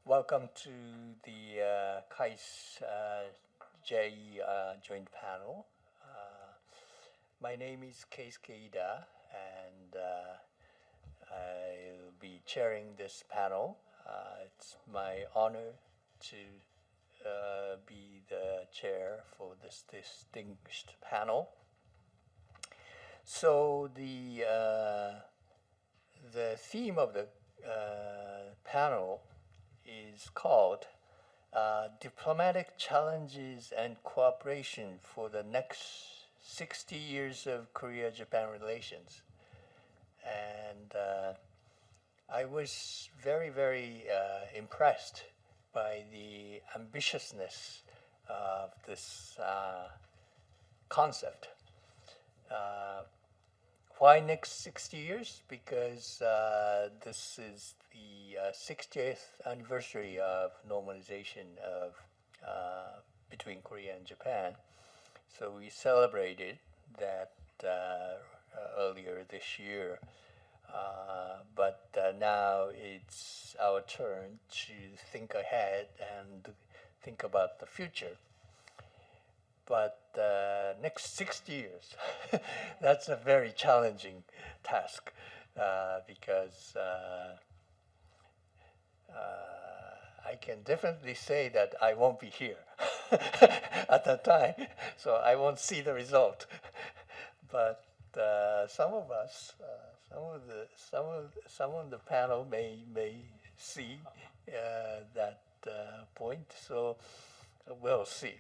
Welcome to the KAIS-JAIR joint panel. My name is KAIS-JAIR, and I'll be chairing this panel. It's my honor to be the chair for this distinguished panel. So the theme of the panel is called Diplomatic Challenges and Cooperation for the Next 60 Years of Korea-Japan Relations. And I was very, very impressed by the ambitiousness of this concept. Why next 60 years? Because this is the 60th anniversary of normalization of between Korea and Japan. So we celebrated that earlier this year. But now it's our turn to think ahead and think about the future. But next 60 years, that's a very challenging task because I can definitely say that I won't be here at that time, so I won't see the result. But some of us, some of the panel may see that point. So we'll see.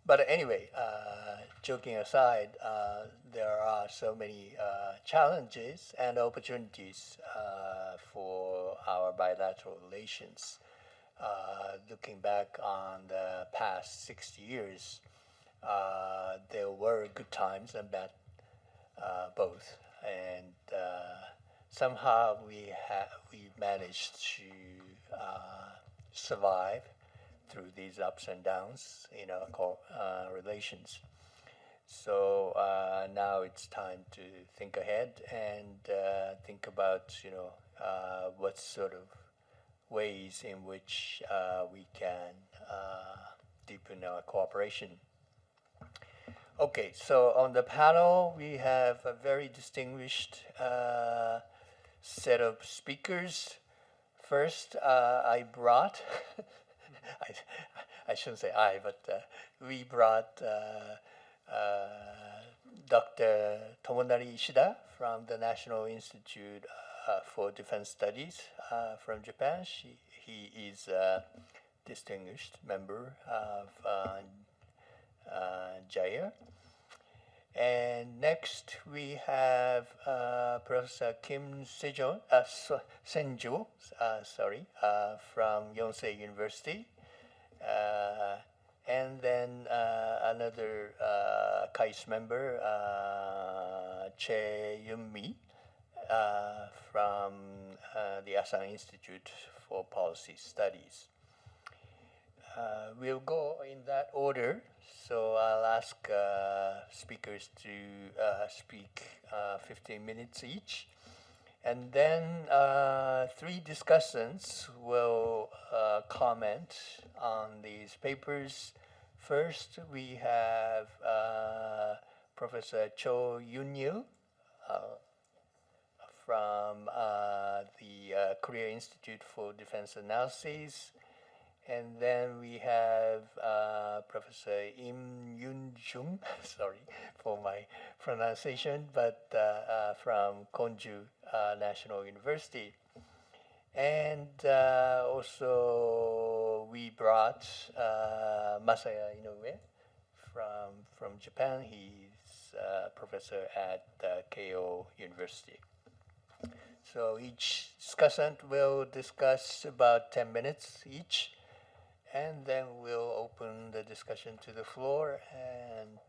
But anyway, joking aside, there are so many challenges and opportunities for our bilateral relations. Looking back on the past 60 years, there were good times and bad both, and somehow we managed to survive through these ups and downs in our relations. So now it's time to think ahead and think about what sort of ways in which we can deepen our cooperation. Okay, so on the panel we have a very distinguished set of speakers. First, I brought I shouldn't say I, but we brought Dr. Tomonari Ishida from the National Institute for Defense Studies from Japan. He is a distinguished member of JAIR. And next we have Professor Kim Senjo, from Yonsei University. And then another KAIS member, Che Yun-mi, from the Asan Institute for Policy Studies. We'll go in that order, so I'll ask speakers to speak 15 minutes each. And then 3 discussants will comment on these papers. First, we have Professor Cho Yun-il from the Korea Institute for Defense Analysis. And then we have Professor Im Yoon-jung, sorry for my pronunciation, but from Konju National University. And also we brought Masaya Inoue from Japan. He's a professor at Keio University. So each discussant will discuss about 10 minutes each. And then we'll open the discussion to the floor and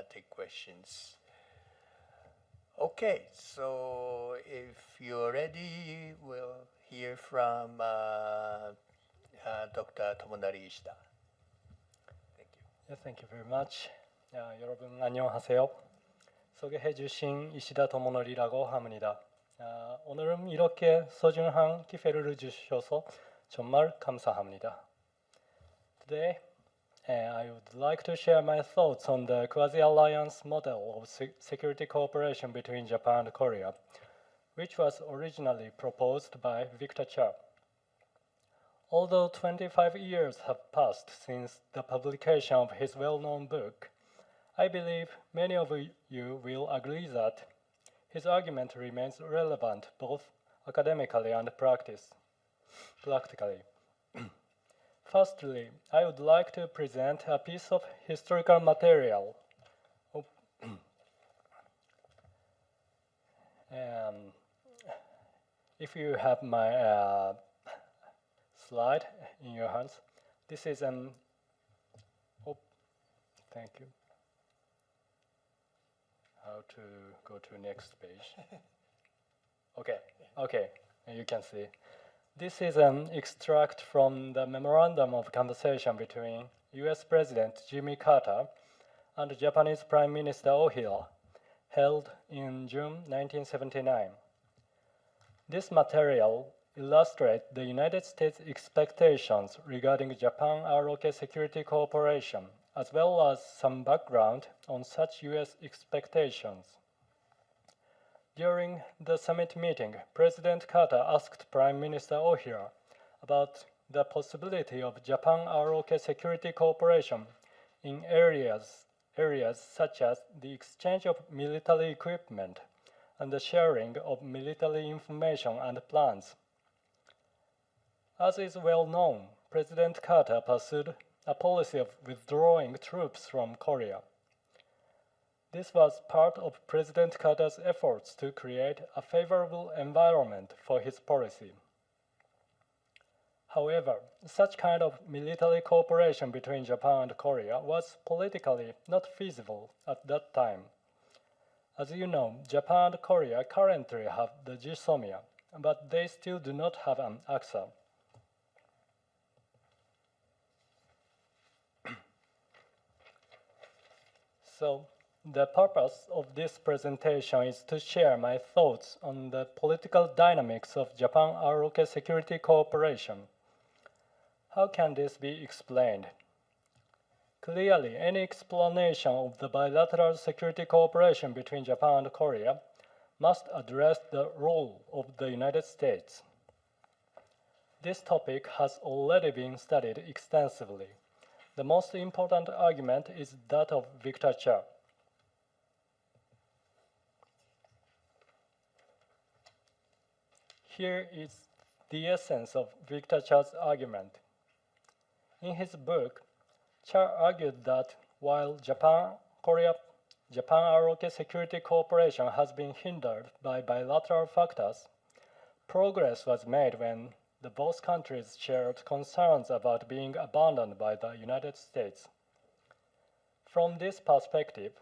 take questions. Okay, so if you're ready, we'll hear from Dr. Tomonari Ishida. Thank you. Yeah, thank you very much. 여러분 안녕하세요. 소개해 주신 이시다 토모노리라고 합니다. 오늘은 이렇게 소중한 기회를 주셔서 정말 감사합니다. Today, I would like to share my thoughts on the quasi-alliance model of security cooperation between Japan and Korea, which was originally proposed by Victor Cha. Although 25 years have passed since the publication of his well-known book, I believe many of you will agree that his argument remains relevant both academically and practically. Firstly, I would like to present a piece of historical material. If you have my slide in your hands, this is an. Thank you. How to go to next page? Okay, you can see. This is an extract from the memorandum of conversation between U.S. President Jimmy Carter and Japanese Prime Minister Ohira, held in June 1979. This material illustrates the United States' expectations regarding Japan-ROK security cooperation, as well as some background on such U.S. expectations. During the summit meeting, President Carter asked Prime Minister Ohira about the possibility of Japan-ROK security cooperation in areas such as the exchange of military equipment and the sharing of military information and plans. As is well known, President Carter pursued a policy of withdrawing troops from Korea. This was part of President Carter's efforts to create a favorable environment for his policy. However, such kind of military cooperation between Japan and Korea was politically not feasible at that time. As you know, Japan and Korea currently have the GSOMIA, but they still do not have an AXA. So, the purpose of this presentation is to share my thoughts on the political dynamics of Japan-ROK security cooperation. How can this be explained? Clearly, any explanation of the bilateral security cooperation between Japan and Korea must address the role of the United States. This topic has already been studied extensively. The most important argument is that of Victor Cha. Here is the essence of Victor Cha's argument. In his book, Cha argued that while Japan-ROK security cooperation has been hindered by bilateral factors, progress was made when the both countries shared concerns about being abandoned by the United States. From this perspective,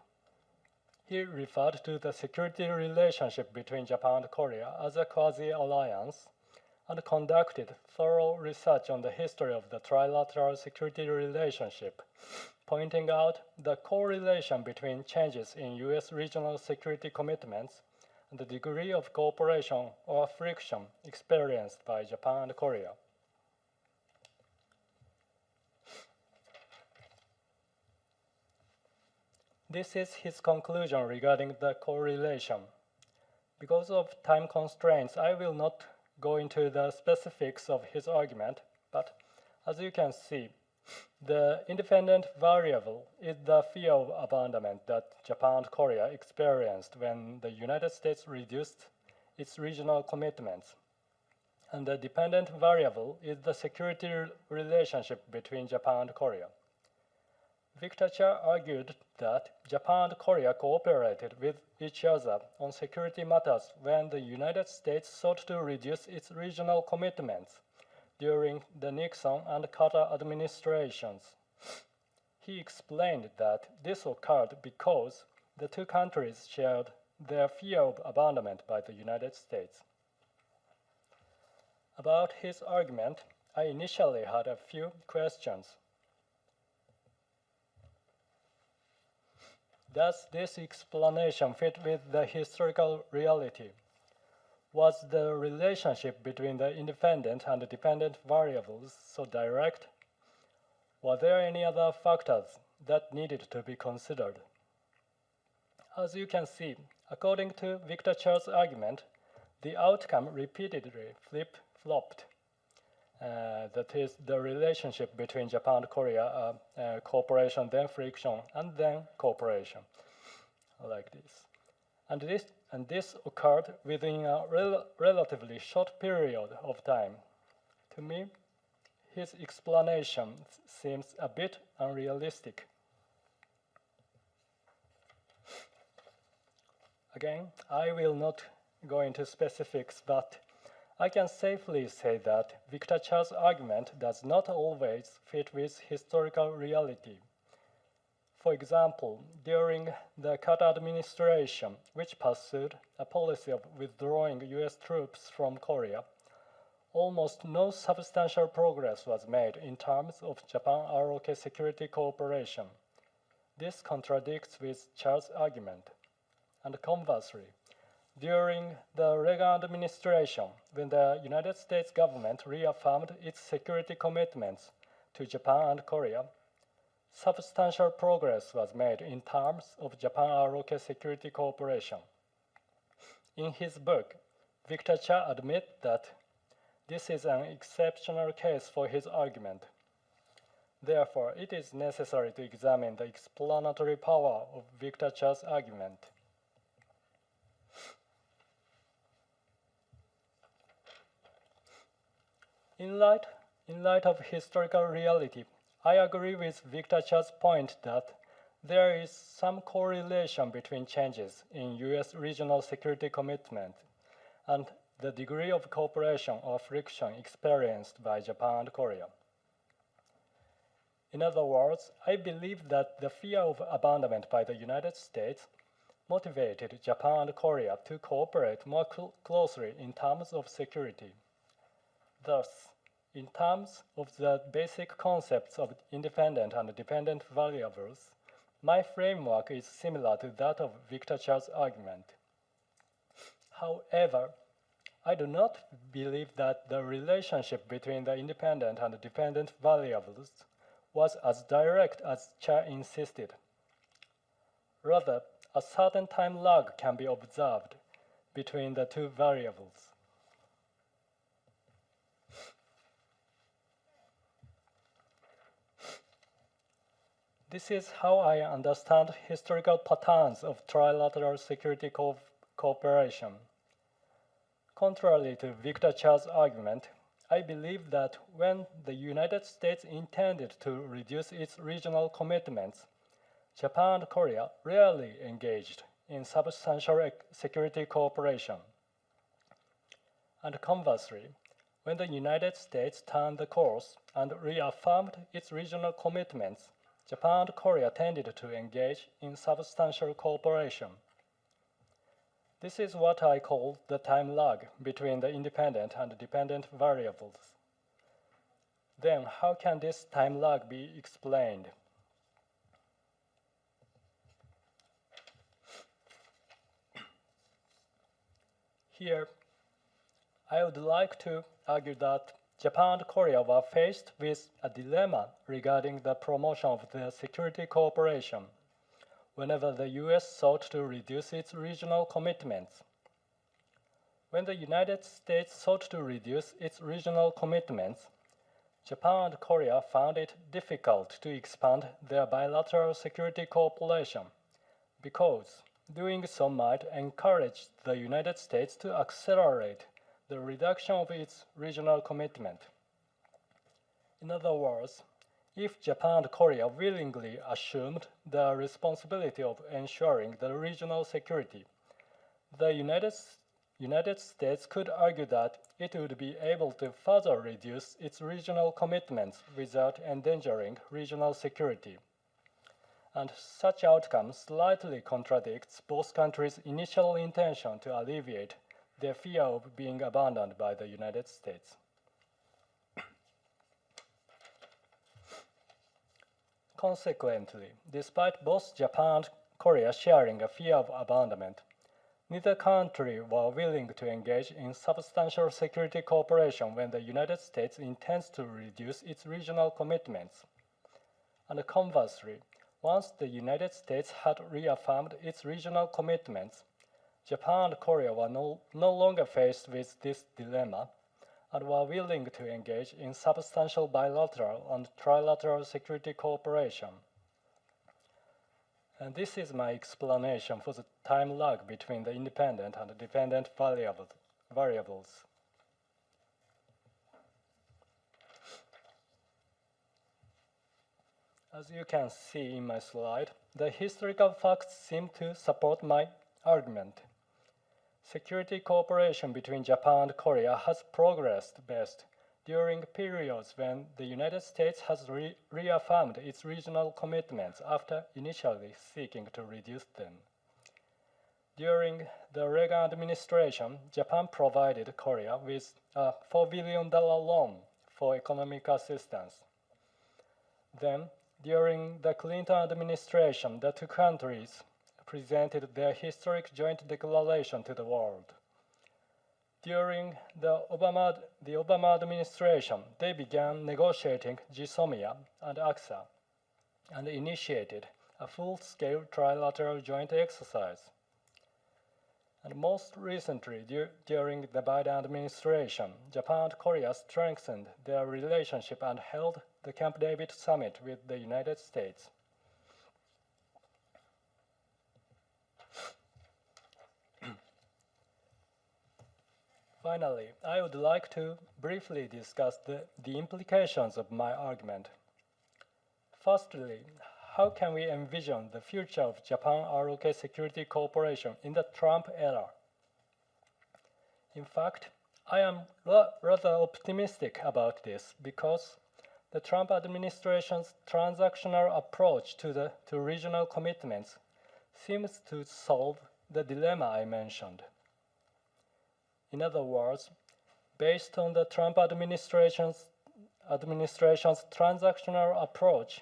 he referred to the security relationship between Japan and Korea as a quasi-alliance and conducted thorough research on the history of the trilateral security relationship, pointing out the correlation between changes in U.S. regional security commitments and the degree of cooperation or friction experienced by Japan and Korea. This is his conclusion regarding the correlation. Because of time constraints, I will not go into the specifics of his argument, but as you can see, the independent variable is the fear of abandonment that Japan and Korea experienced when the United States reduced its regional commitments. And the dependent variable is the security relationship between Japan and Korea. Victor Cha argued that Japan and Korea cooperated with each other on security matters when the United States sought to reduce its regional commitments during the Nixon and Carter administrations. He explained that this occurred because the two countries shared their fear of abandonment by the United States. About his argument, I initially had a few questions. Does this explanation fit with the historical reality? Was the relationship between the independent and dependent variables so direct? Were there any other factors that needed to be considered? As you can see, according to Victor Chair's argument, the outcome repeatedly flip-flopped. That is, the relationship between Japan and Korea, cooperation, then friction, and then cooperation, like this. And this occurred within a relatively short period of time. To me, his explanation seems a bit unrealistic. Again, I will not go into specifics, but I can safely say that Victor Chair's argument does not always fit with historical reality. For example, during the Carter administration, which pursued a policy of withdrawing US troops from Korea, almost no substantial progress was made in terms of Japan-ROK security cooperation. This contradicts with Chair's argument. And conversely, during the Reagan administration, when the United States government reaffirmed its security commitments to Japan and Korea, substantial progress was made in terms of Japan-ROK security cooperation. In his book, Victor Chair admits that this is an exceptional case for his argument. Therefore, it is necessary to examine the explanatory power of Victor Chair's argument. In light of historical reality, I agree with Victor Chair's point that there is some correlation between changes in U.S. regional security commitment and the degree of cooperation or friction experienced by Japan and Korea. In other words, I believe that the fear of abandonment by the United States motivated Japan and Korea to cooperate more closely in terms of security. Thus, in terms of the basic concepts of independent and dependent variables, my framework is similar to that of Victor Chair's argument. However, I do not believe that the relationship between the independent and dependent variables was as direct as Chair insisted. Rather, a certain time lag can be observed between the two variables. This is how I understand historical patterns of trilateral security cooperation. Contrary to Victor Chair's argument, I believe that when the United States intended to reduce its regional commitments, Japan and Korea rarely engaged in substantial security cooperation. And conversely, when the United States turned the course and reaffirmed its regional commitments, Japan and Korea tended to engage in substantial cooperation. This is what I call the time lag between the independent and dependent variables. Then, how can this time lag be explained? Here, I would like to argue that Japan and Korea were faced with a dilemma regarding the promotion of their security cooperation whenever the US sought to reduce its regional commitments. When the United States sought to reduce its regional commitments, Japan and Korea found it difficult to expand their bilateral security cooperation because doing so might encourage the United States to accelerate the reduction of its regional commitment. In other words, if Japan and Korea willingly assumed the responsibility of ensuring the regional security, the United States could argue that it would be able to further reduce its regional commitments without endangering regional security. And such outcome slightly contradicts both countries' initial intention to alleviate their fear of being abandoned by the United States. Consequently, despite both Japan and Korea sharing a fear of abandonment, Neither country were willing to engage in substantial security cooperation when the United States intends to reduce its regional commitments. And conversely, once the United States had reaffirmed its regional commitments, Japan and Korea were no longer faced with this dilemma and were willing to engage in substantial bilateral and trilateral security cooperation. And this is my explanation for the time lag between the independent and dependent variables. As you can see in my slide, the historical facts seem to support my argument. Security cooperation between Japan and Korea has progressed best during periods when the United States has reaffirmed its regional commitments after initially seeking to reduce them. During the Reagan administration, Japan provided Korea with a $4 billion loan for economic assistance. Then, during the Clinton administration, the two countries presented their historic joint declaration to the world. During the Obama administration, they began negotiating GSOMIA and AXA and initiated a full-scale trilateral joint exercise. And most recently, during the Biden administration, Japan and Korea strengthened their relationship and held the Camp David summit with the United States. Finally, I would like to briefly discuss the implications of my argument. Firstly, how can we envision the future of Japan-ROK security cooperation in the Trump era? In fact, I am rather optimistic about this because the Trump administration's transactional approach to regional commitments seems to solve the dilemma I mentioned. In other words, based on the Trump administration's transactional approach,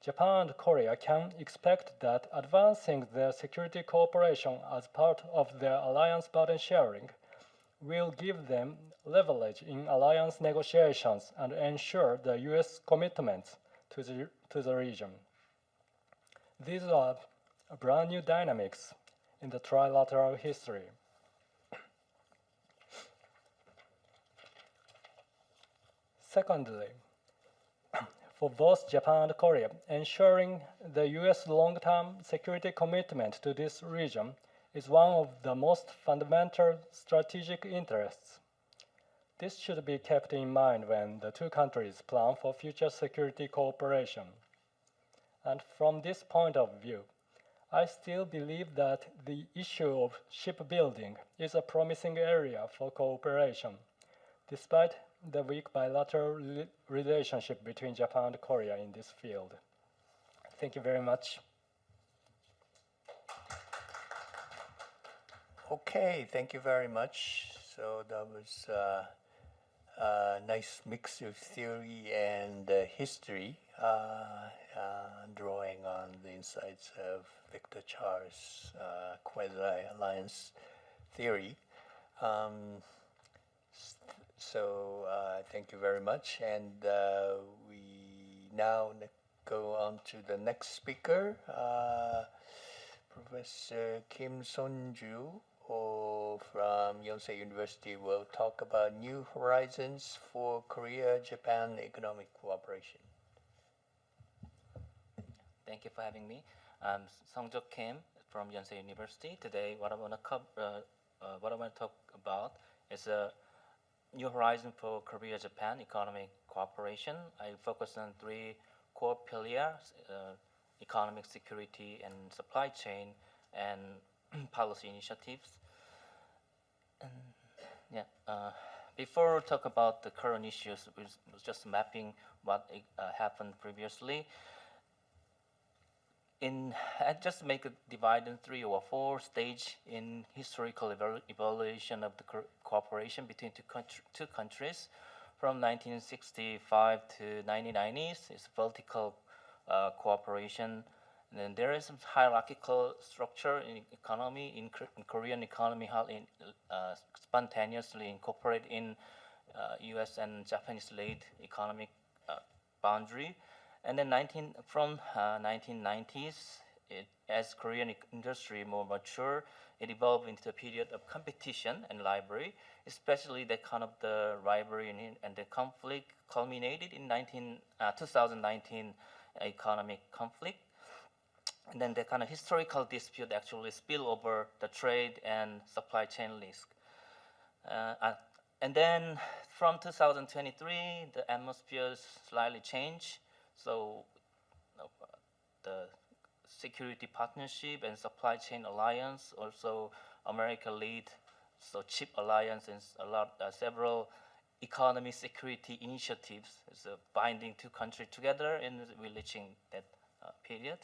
Japan and Korea can expect that advancing their security cooperation as part of their alliance burden sharing will give them leverage in alliance negotiations and ensure the U.S. commitments to the region. These are brand new dynamics in the trilateral history. Secondly, for both Japan and Korea, ensuring the U.S. long-term security commitment to this region is one of the most fundamental strategic interests. This should be kept in mind when the two countries plan for future security cooperation. And from this point of view, I still believe that the issue of shipbuilding is a promising area for cooperation, despite the weak bilateral relationship between Japan and Korea in this field. Thank you very much. Okay, thank you very much. So that was a nice mix of theory and history, drawing on the insights of Victor Char's quasi-alliance theory. So thank you very much, and we now go on to the next speaker, Professor Kim Son-ju from Yonsei University will talk about new horizons for Korea-Japan economic cooperation. Thank you for having me. I'm Sung-Jook Kim from Yonsei University. Today, what I want to talk about is a new horizon for Korea-Japan economic cooperation. I focus on three core pillars: economic security and supply chain, and policy initiatives. Before we talk about the current issues, we was just mapping what happened previously. I just make a divide in 3 or 4 stage in historical evaluation of the cooperation between two countries. From 1965 to 1990s, it's vertical cooperation, And then there is some hierarchical structure in economy, in Korean economy, how spontaneously incorporate in U.S. and Japanese-led economic boundary. And then 1990s, as Korean industry more mature, it evolved into a period of competition and rivalry, especially the kind of the rivalry and the conflict culminated in 2019 economic conflict. And then the kind of historical dispute actually spill over the trade and supply chain risk. And then from 2023, the atmosphere slightly changed. So the security partnership and supply chain alliance, also America lead, so chip alliance and several economy security initiatives is binding two countries together and we're reaching that period.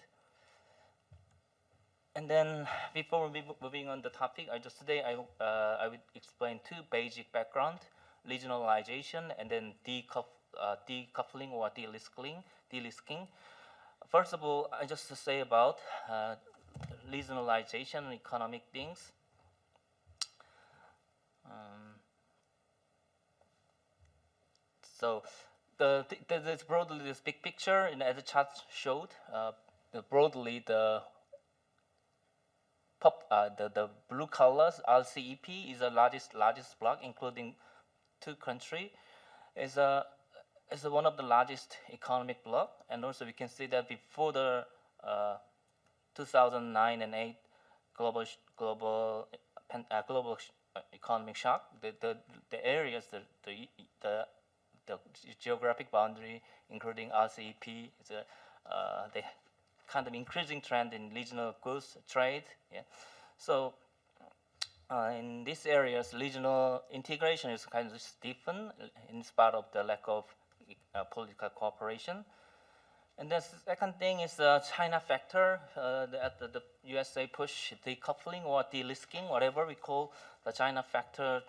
And then before moving on the topic, today I will explain two basic background: regionalization and then decoupling or delisting. First of all, I just to say about regionalization and economic things. So there's broadly this big picture, and as the chart showed, broadly the blue colors RCEP is the largest bloc, including two countries. Is one of the largest economic bloc, and also we can see that before the 2009 and 8 global economic shock, the areas, the geographic boundary, including RCEP, is the kind of increasing trend in regional goods trade. Yeah. So in these areas, regional integration is kind of stiffened in spite of the lack of political cooperation. And the second thing is the China factor. The USA push decoupling or delisting, whatever we call the China factor,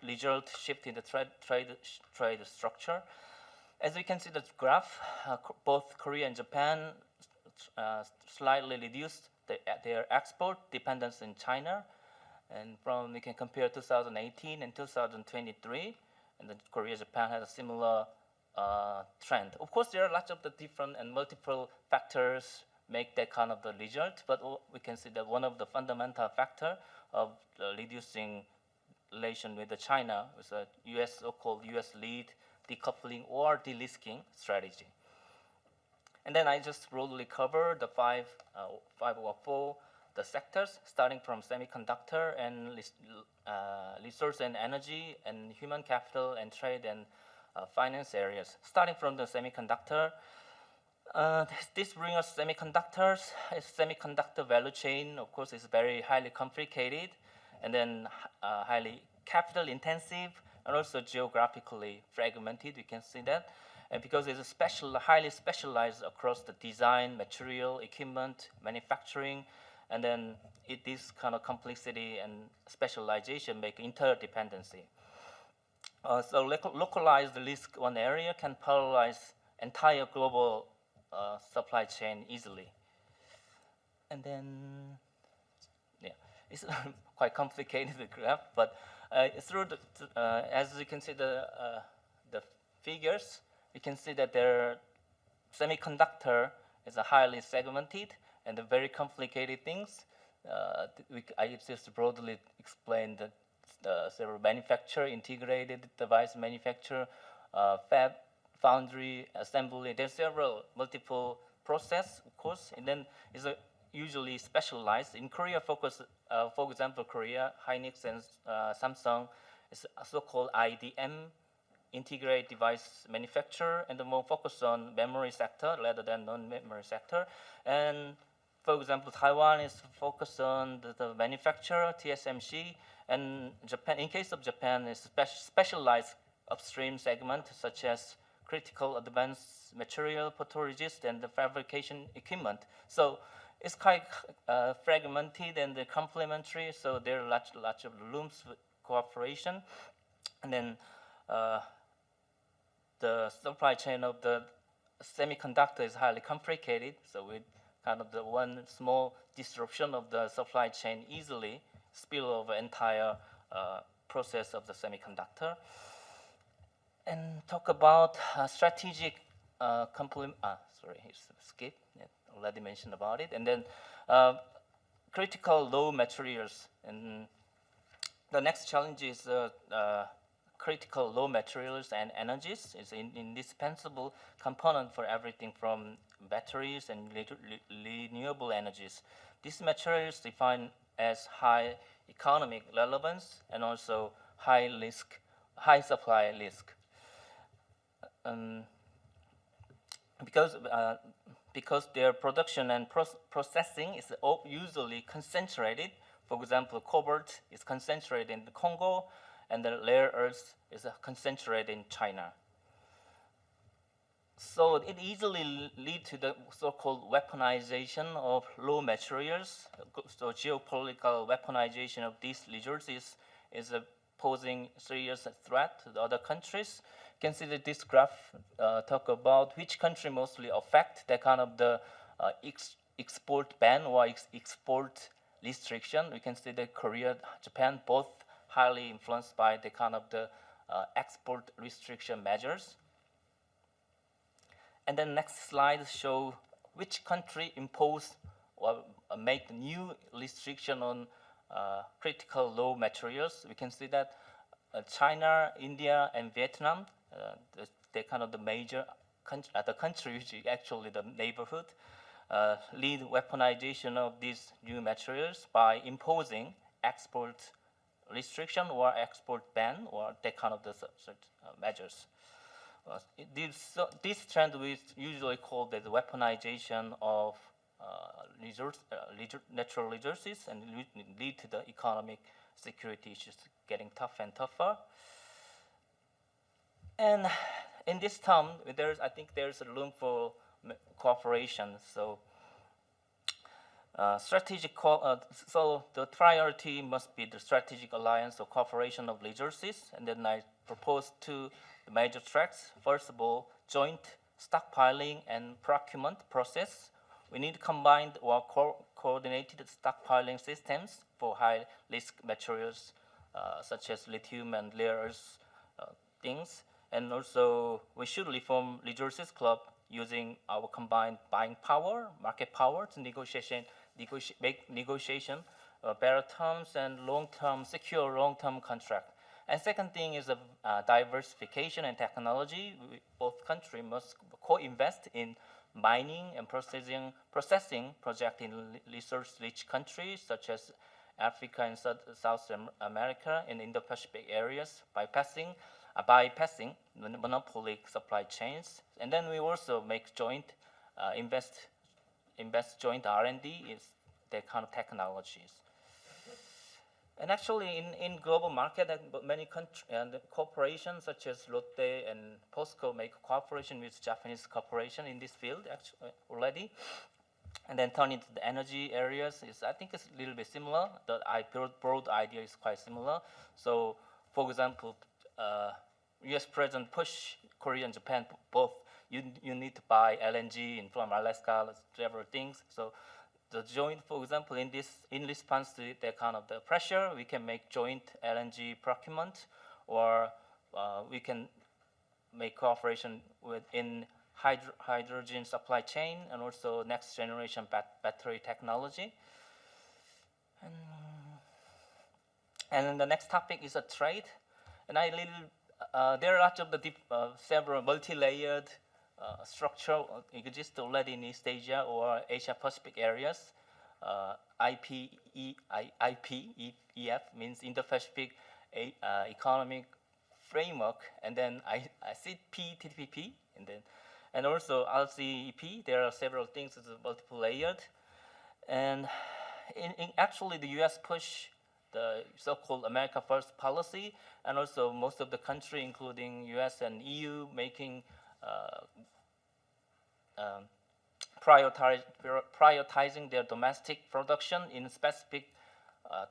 result shift in the trade structure. As we can see the graph, both Korea and Japan slightly reduced their export dependence in China. And we can compare 2018 and 2023, and then Korea and Japan had a similar trend. Of course, there are lots of the different and multiple factors make that kind of the result, but we can see that one of the fundamental factor of reducing relation with the China was a so-called US lead decoupling or delisting strategy. And then I just broadly cover the five or four the sectors, starting from semiconductor and resource and energy and human capital and trade and finance areas. Starting from the semiconductor, this brings us semiconductors. Semiconductor value chain, of course, is very highly complicated and then highly capital intensive and also geographically fragmented. We can see that. And because it's highly specialized across the design, material, equipment, manufacturing, and then this kind of complexity and specialization make interdependency. So localized risk one area can paralyze entire global supply chain easily. And then, yeah, it's quite complicated the graph, but through as you can see the figures, you can see that their semiconductor is a highly segmented and the very complicated things. I just broadly explained the several manufacturer, integrated device manufacturer, fab, foundry, assembly. There's several multiple process, of course, and then it's usually specialized. In Korea, for example, Korea, Hynix and Samsung is a so-called IDM, integrated device manufacturer, and the more focused on memory sector rather than non-memory sector. And for example, Taiwan is focused on the manufacturer, TSMC, and Japan. In case of Japan, is specialized upstream segment such as critical advanced material, photoresist, and the fabrication equipment. So it's quite fragmented and complementary. So there are lots of rooms for cooperation, and then the supply chain of the semiconductor is highly complicated, so with kind of the one small disruption of the supply chain easily spill over entire process of the semiconductor. And talk about strategic skip. Yeah, already mentioned about it. And then critical raw materials. And the next challenge is critical raw materials and energies is an indispensable component for everything from batteries and renewable energies. These materials defined as high economic relevance and also high supply risk. Because their production and processing is usually concentrated. For example, cobalt is concentrated in the Congo, and the rare earths is concentrated in China. So it easily leads to the so-called weaponization of raw materials. So geopolitical weaponization of these resources is posing serious threat to the other countries. You can see that this graph talk about which country mostly affect the kind of the export ban or export restriction. We can see that Korea, Japan, both highly influenced by the kind of the export restriction measures. And then next slide show which country impose or make new restriction on critical raw materials. We can see that China, India, and Vietnam, they're kind of the major the country which is actually the neighborhood, lead weaponization of these new materials by imposing export restriction or export ban or that kind of the measures. This trend we usually call the weaponization of natural resources and lead to the economic security issues getting tougher and tougher. And in this term, I think there's a room for cooperation. So so the priority must be the strategic alliance or cooperation of resources, and then I propose two major tracks. First of all, joint stockpiling and procurement process. We need combined or coordinated stockpiling systems for high-risk materials such as lithium and rare earth things. And also, we should reform resources club using our combined buying power, market power to make negotiation better terms and long-term, secure long-term contract. And second thing is diversification and technology. Both countries must co-invest in mining and processing projects in resource-rich countries such as Africa and South America and Indo-Pacific areas by bypassing monopoly supply chains. And then we also make joint invest joint R&D is that kind of technologies. And actually, in global market, many countries and corporations such as Lotte and POSCO make cooperation with Japanese corporation in this field actually already. And then turn into the energy areas I think it's a little bit similar. The broad idea is quite similar. So, for example, U.S. President push Korea and Japan both. You need to buy LNG from Alaska, several things. So the joint, for example, in response to that kind of the pressure, we can make joint LNG procurement, or we can make cooperation in hydrogen supply chain and also next generation battery technology. And then the next topic is a trade. And there are lots of the several multi-layered structure exist already in East Asia or Asia Pacific areas. IPEF means Indo-Pacific Economic Framework, and then ICP, and also RCEP. There are several things that are multiple layered, and actually the U.S. push the so-called America First policy, and also most of the country, including U.S. and EU, making prioritizing their domestic production in specific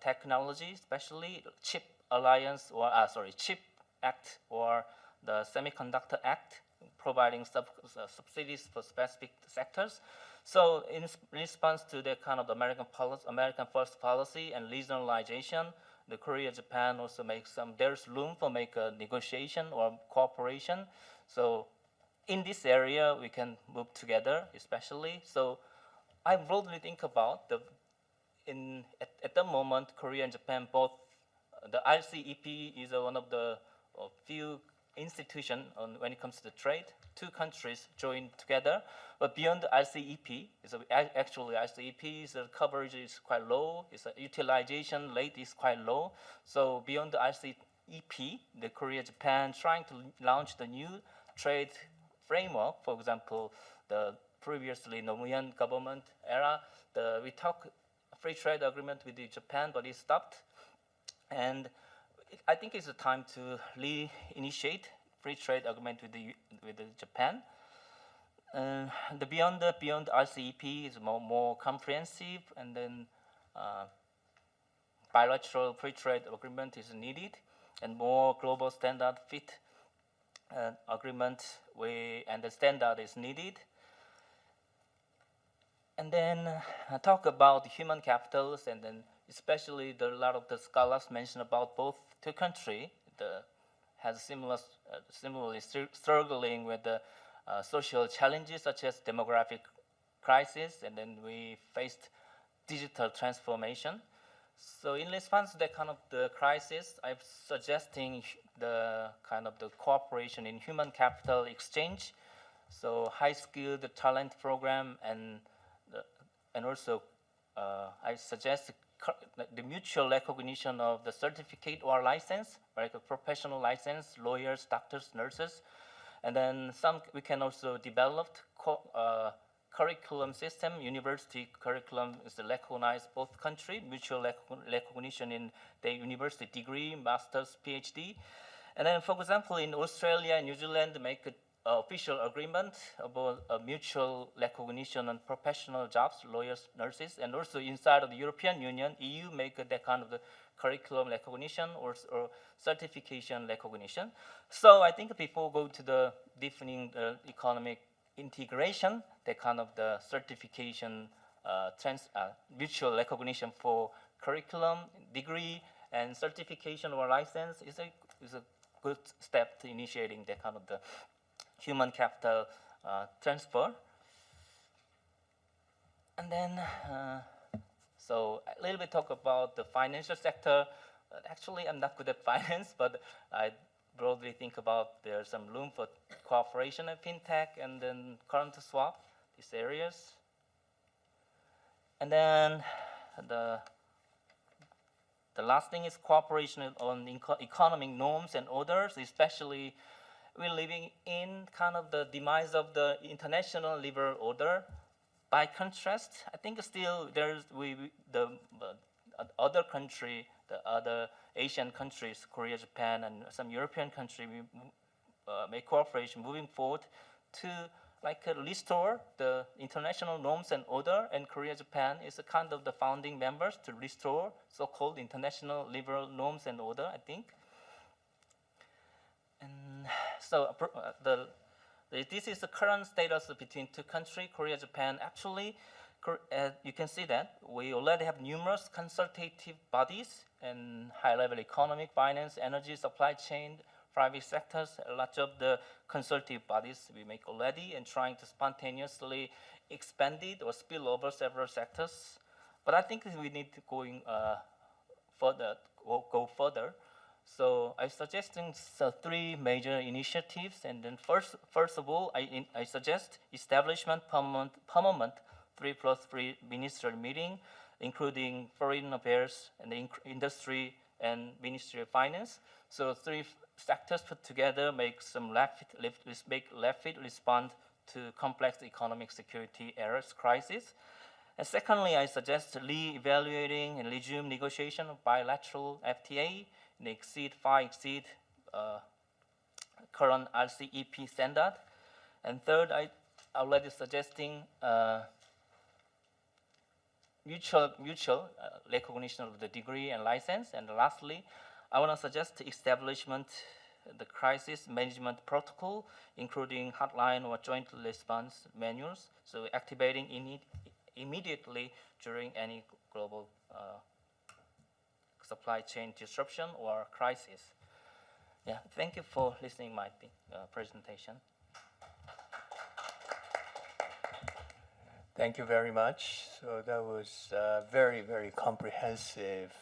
technology, especially CHIP Alliance or CHIP Act or the Semiconductor Act, providing subsidies for specific sectors. So in response to the kind of American first policy and regionalization, the Korea, Japan also makes there's room for make a negotiation or cooperation. So in this area, we can move together, especially. So I broadly think about at the moment, Korea and Japan both, the RCEP is one of the few institutions when it comes to trade. Two countries joined together, but beyond the RCEP, actually RCEP's coverage is quite low. Its utilization rate is quite low. So beyond the RCEP, the Korea, Japan trying to launch the new trade framework. For example, the previously Nomuyan government era, we talked free trade agreement with Japan, but it stopped. And I think it's a time to reinitiate free trade agreement with Japan. The beyond RCEP is more comprehensive, and then bilateral free trade agreement is needed, and more global standard fit agreement and the standard is needed. And then talk about human capitals, and then especially a lot of the scholars mentioned about both two countries has similarly struggling with the social challenges such as demographic crisis, and then we faced digital transformation. So in response to that kind of the crisis, I'm suggesting the kind of the cooperation in human capital exchange, so high-skilled talent program, and also I suggest the mutual recognition of the certificate or license, like a professional license, lawyers, doctors, nurses, and then we can also develop curriculum system. University curriculum is recognized both country, mutual recognition in the university degree, master's, PhD. And then, for example, in Australia and New Zealand, make an official agreement about mutual recognition on professional jobs, lawyers, nurses, and also inside of the European Union, EU make that kind of the curriculum recognition or certification recognition. So I think before go to the defining economic integration, that kind of the certification, mutual recognition for curriculum, degree, and certification or license is a good step to initiating that kind of the human capital transfer. And then, so a little bit talk about the financial sector. Actually, I'm not good at finance, but I broadly think about there's some room for cooperation in fintech and then currency swap, these areas. And then the last thing is cooperation on economic norms and orders, especially we're living in kind of the demise of the international liberal order. By contrast, I think still there's the other country, the other Asian countries, Korea, Japan, and some European countries, we make cooperation moving forward to restore the international norms and order. And Korea, Japan is a kind of the founding members to restore so-called international liberal norms and order, I think. And so this is the current status between two countries, Korea, Japan. Actually, you can see that we already have numerous consultative bodies and high-level economic, finance, energy, supply chain, private sectors. A lot of the consultative bodies we make already and trying to spontaneously expand it or spill over several sectors. But I think we need to go further. So I'm suggesting three major initiatives, and then first of all, I suggest establishment permanent 3+3 ministerial meeting, including foreign affairs and industry and Ministry of Finance. So three sectors put together make rapid respond to complex economic security errors crisis. And secondly, I suggest re-evaluating and resume negotiation of bilateral FTA and exceed current RCEP standard. And third, I already suggesting mutual recognition of the degree and license. And lastly, I want to suggest establishment the crisis management protocol, including hotline or joint response manuals, so activating immediately during any global supply chain disruption or crisis. Yeah, thank you for listening my presentation. Thank you very much. So that was a very, very comprehensive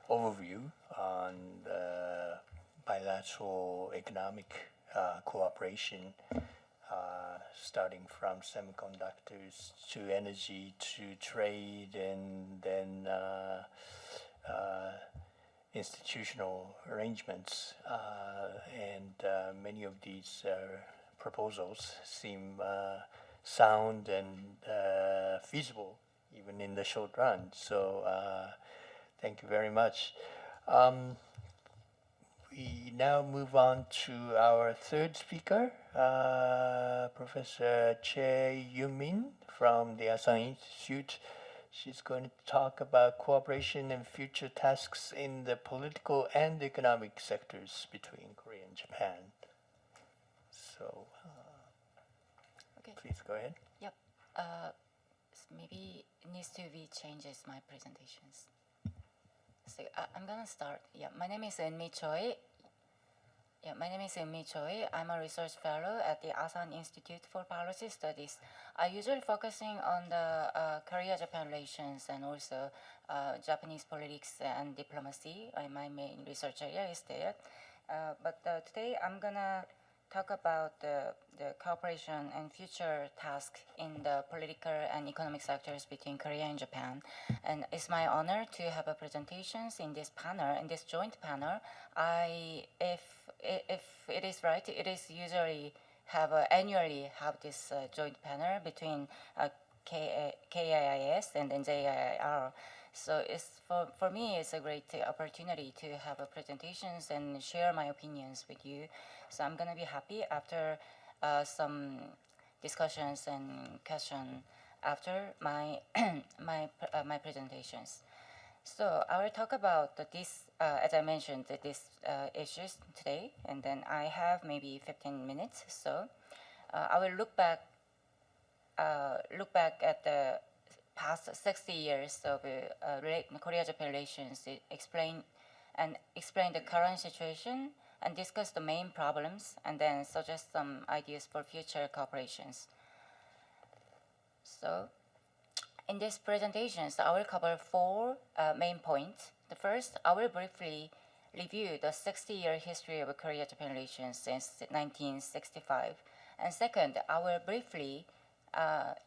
overview on the bilateral economic cooperation, starting from semiconductors to energy to trade, and then institutional arrangements. And many of these proposals seem sound and feasible even in the short run. So thank you very much. We now move on to our third speaker, Professor Choi Yoo-min from the Asan Institute. She's going to talk about cooperation and future tasks in the political and economic sectors between Korea and Japan. So Okay. please go ahead. Yep. Maybe it needs to be changes my presentations. So I'm gonna start. Yeah, my name is Eun-mi Choi. I'm a research fellow at the Asan Institute for Policy Studies. I usually focusing on the Korea-Japan relations and also Japanese politics and diplomacy. My main research area is there. But today I'm gonna talk about the cooperation and future tasks in the political and economic sectors between Korea and Japan. And it's my honor to have a presentations in this panel, in this joint panel. If it is right, it is usually annually have this joint panel between KAIS and JAIR. So it's for me, it's a great opportunity to have a presentations and share my opinions with you. So I'm gonna be happy after some discussions and questions after my my presentations. So I will talk about this, as I mentioned, these issues today, and then I have maybe 15 minutes. So I will look back at the past 60 years of Korea-Japan relations, explain the current situation, and discuss the main problems, and then suggest some ideas for future cooperations. So, in this presentation, I will cover 4 main points. The first, I will briefly review the 60-year history of Korea-Japan relations since 1965. And second, I will briefly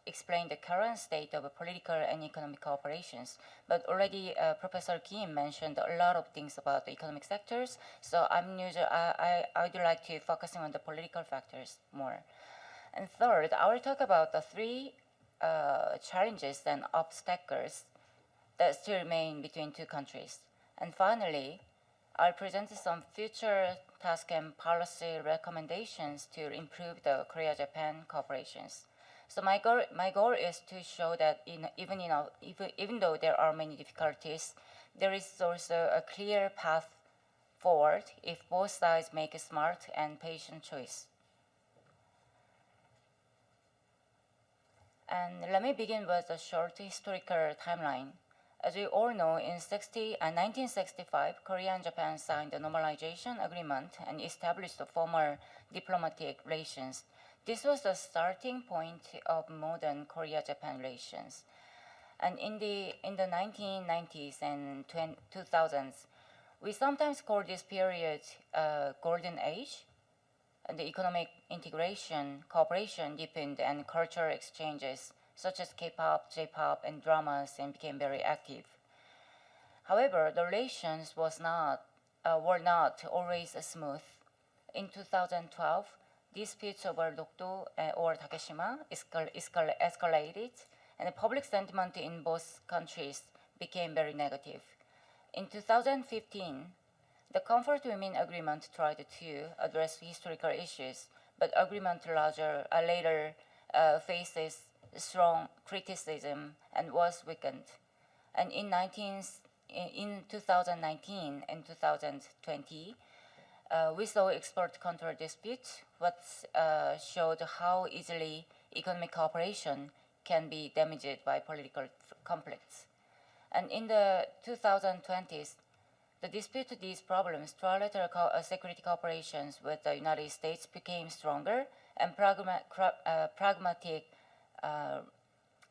explain the current state of political and economic cooperations. But already Professor Kim mentioned a lot of things about the economic sectors, so I would like to focus on the political factors more. And third, I will talk about the 3 challenges and obstacles that still remain between 2 countries. And finally, I'll present some future task and policy recommendations to improve the Korea-Japan cooperations. So my goal is to show that even though there are many difficulties, there is also a clear path forward if both sides make a smart and patient choice. And let me begin with a short historical timeline. As we all know, in 1965, Korea and Japan signed a normalization agreement and established the formal diplomatic relations. This was the starting point of modern Korea-Japan relations. And in the 1990s and 2000s, we sometimes call this period golden age. And the economic integration, cooperation deepened, and cultural exchanges such as K-pop, J-pop, and dramas and became very active. However, the relations were not always smooth. In 2012, disputes over Dokdo or Takeshima escalated, and the public sentiment in both countries became very negative. In 2015, the Comfort Women Agreement tried to address historical issues, but agreement later faces strong criticism and was weakened. And in 2019 and 2020, we saw export control disputes, what showed how easily economic cooperation can be damaged by political conflicts. And in the 2020s, the dispute to these problems, trilateral security cooperations with the United States became stronger, and pragmatic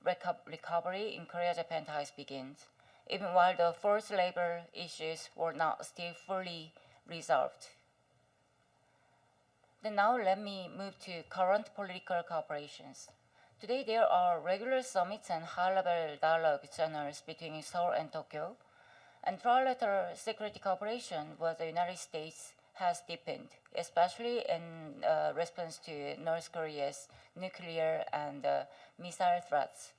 recovery in Korea-Japan ties begins, even while the forced labor issues were not still fully resolved. Then now let me move to current political cooperations. Today there are regular summits and high-level dialogue channels between Seoul and Tokyo, and trilateral security cooperation with the United States has deepened, especially in response to North Korea's nuclear and missile threats.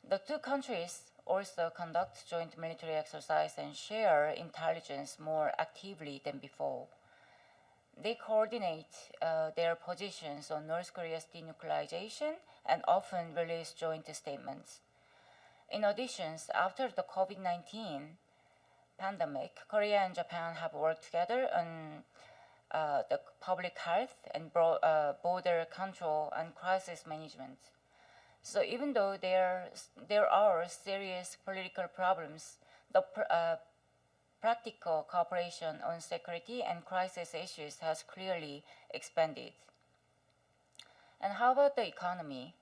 The two countries also conduct joint military exercise and share intelligence more actively than before. They coordinate their positions on North Korea's denuclearization and often release joint statements. In addition, after the COVID-19 pandemic, Korea and Japan have worked together on the public health and border control and crisis management. So even though there are serious political problems, the practical cooperation on security and crisis issues has clearly expanded. And how about the economy?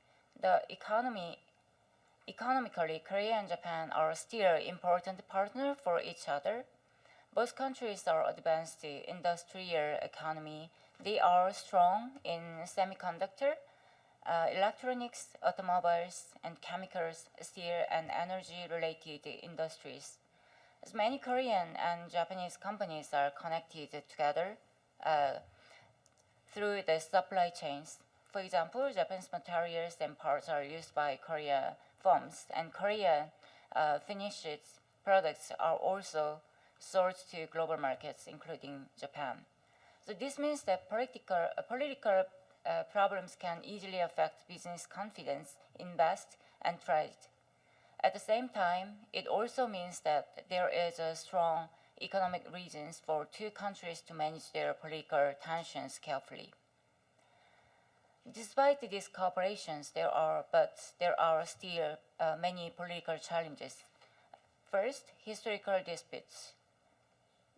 Economically, Korea and Japan are still important partners for each other. Both countries are advanced industrial economy. They are strong in semiconductor, electronics, automobiles, and chemicals, steel, and energy-related industries. As many Korean and Japanese companies are connected together through the supply chains. For example, Japanese materials and parts are used by Korea firms, and Korea finished products are also sold to global markets, including Japan. So this means that political problems can easily affect business confidence, invest, and trade. At the same time, it also means that there is a strong economic reasons for two countries to manage their political tensions carefully. Despite these cooperations, there are still many political challenges. First, historical disputes.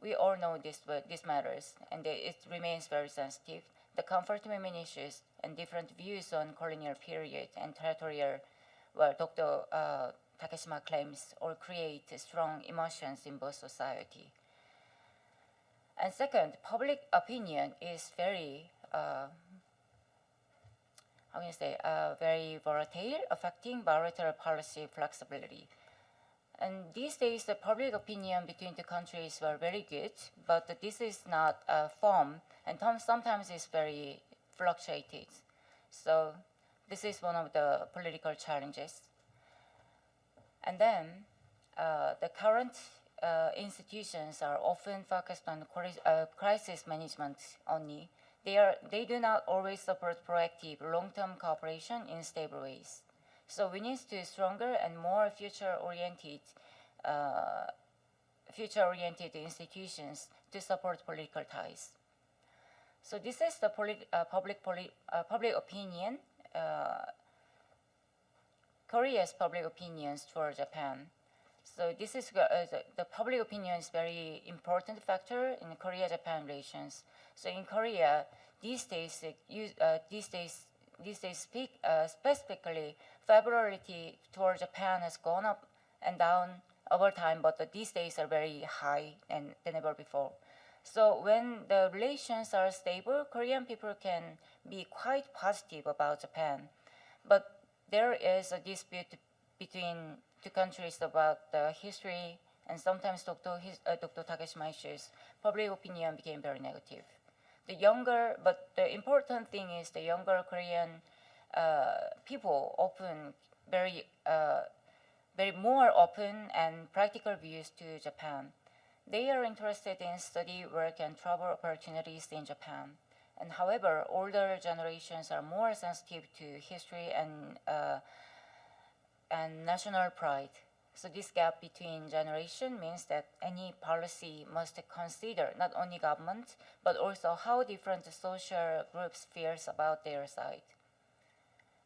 We all know this matters, and it remains very sensitive. The comfort women issues and different views on colonial period and territorial, well, Dr. Takeshima claims, all create strong emotions in both society. And second, public opinion is very very volatile, affecting bilateral policy flexibility. And these days, the public opinion between the countries were very good, but this is not firm, and sometimes it's very fluctuated. So this is one of the political challenges. And then the current institutions are often focused on crisis management only. They do not always support proactive long-term cooperation in stable ways. So we need to stronger and more future-oriented institutions to support political ties. So this is the public opinion, Korea's public opinions toward Japan. So this is the public opinion is very important factor in Korea-Japan relations. So in Korea, these days specifically, favorability toward Japan has gone up and down over time, but these days are very high than ever before. So when the relations are stable, Korean people can be quite positive about Japan. But there is a dispute between two countries about the history, and sometimes Dr. Takeshima issues, public opinion became very negative. But the important thing is the younger Korean people often very more open and practical views to Japan. They are interested in study, work, and travel opportunities in Japan. And however, older generations are more sensitive to history and national pride. So this gap between generation means that any policy must consider not only government, but also how different social groups feels about their side.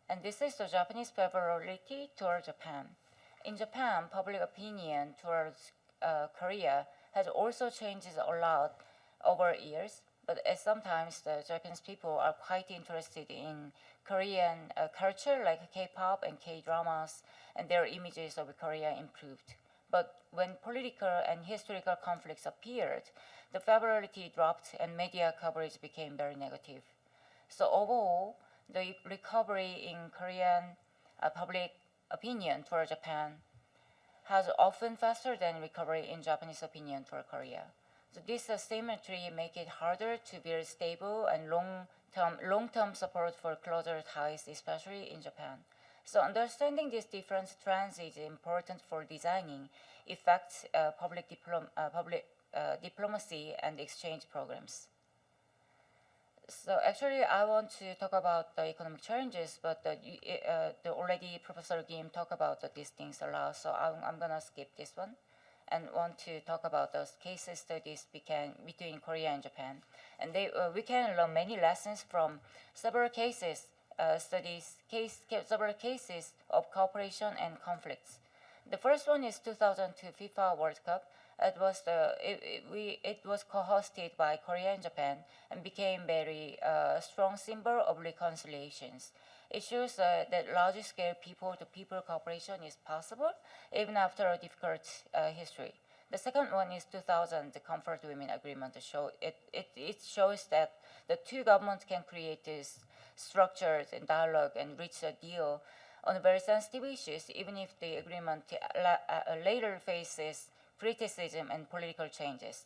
And this is the Japanese favorability toward Japan. In Japan, public opinion towards Korea has also changed a lot over years, but sometimes the Japanese people are quite interested in Korean culture like K-pop and K-dramas, and their images of Korea improved. But when political and historical conflicts appeared, the favorability dropped and media coverage became very negative. So overall, the recovery in Korean public opinion for Japan has often faster than recovery in Japanese opinion for Korea. So this asymmetry makes it harder to build stable and long-term support for closer ties, especially in Japan. So understanding these different trends is important for designing effective public diplomacy and exchange programs. So actually, I want to talk about the economic challenges, but the already Professor Kim talked about these things a lot, so I'm gonna skip this one, and want to talk about those case studies between Korea and Japan, and we can learn many lessons from several cases several cases of cooperation and conflicts. The first one is 2002 FIFA World Cup. It was co-hosted by Korea and Japan and became very strong symbol of reconciliations. It shows that large-scale people-to-people cooperation is possible even after a difficult history. The second one is 2000, the Comfort Women Agreement. It shows that the two governments can create this structures and dialogue and reach a deal on very sensitive issues, even if the agreement later faces criticism and political changes.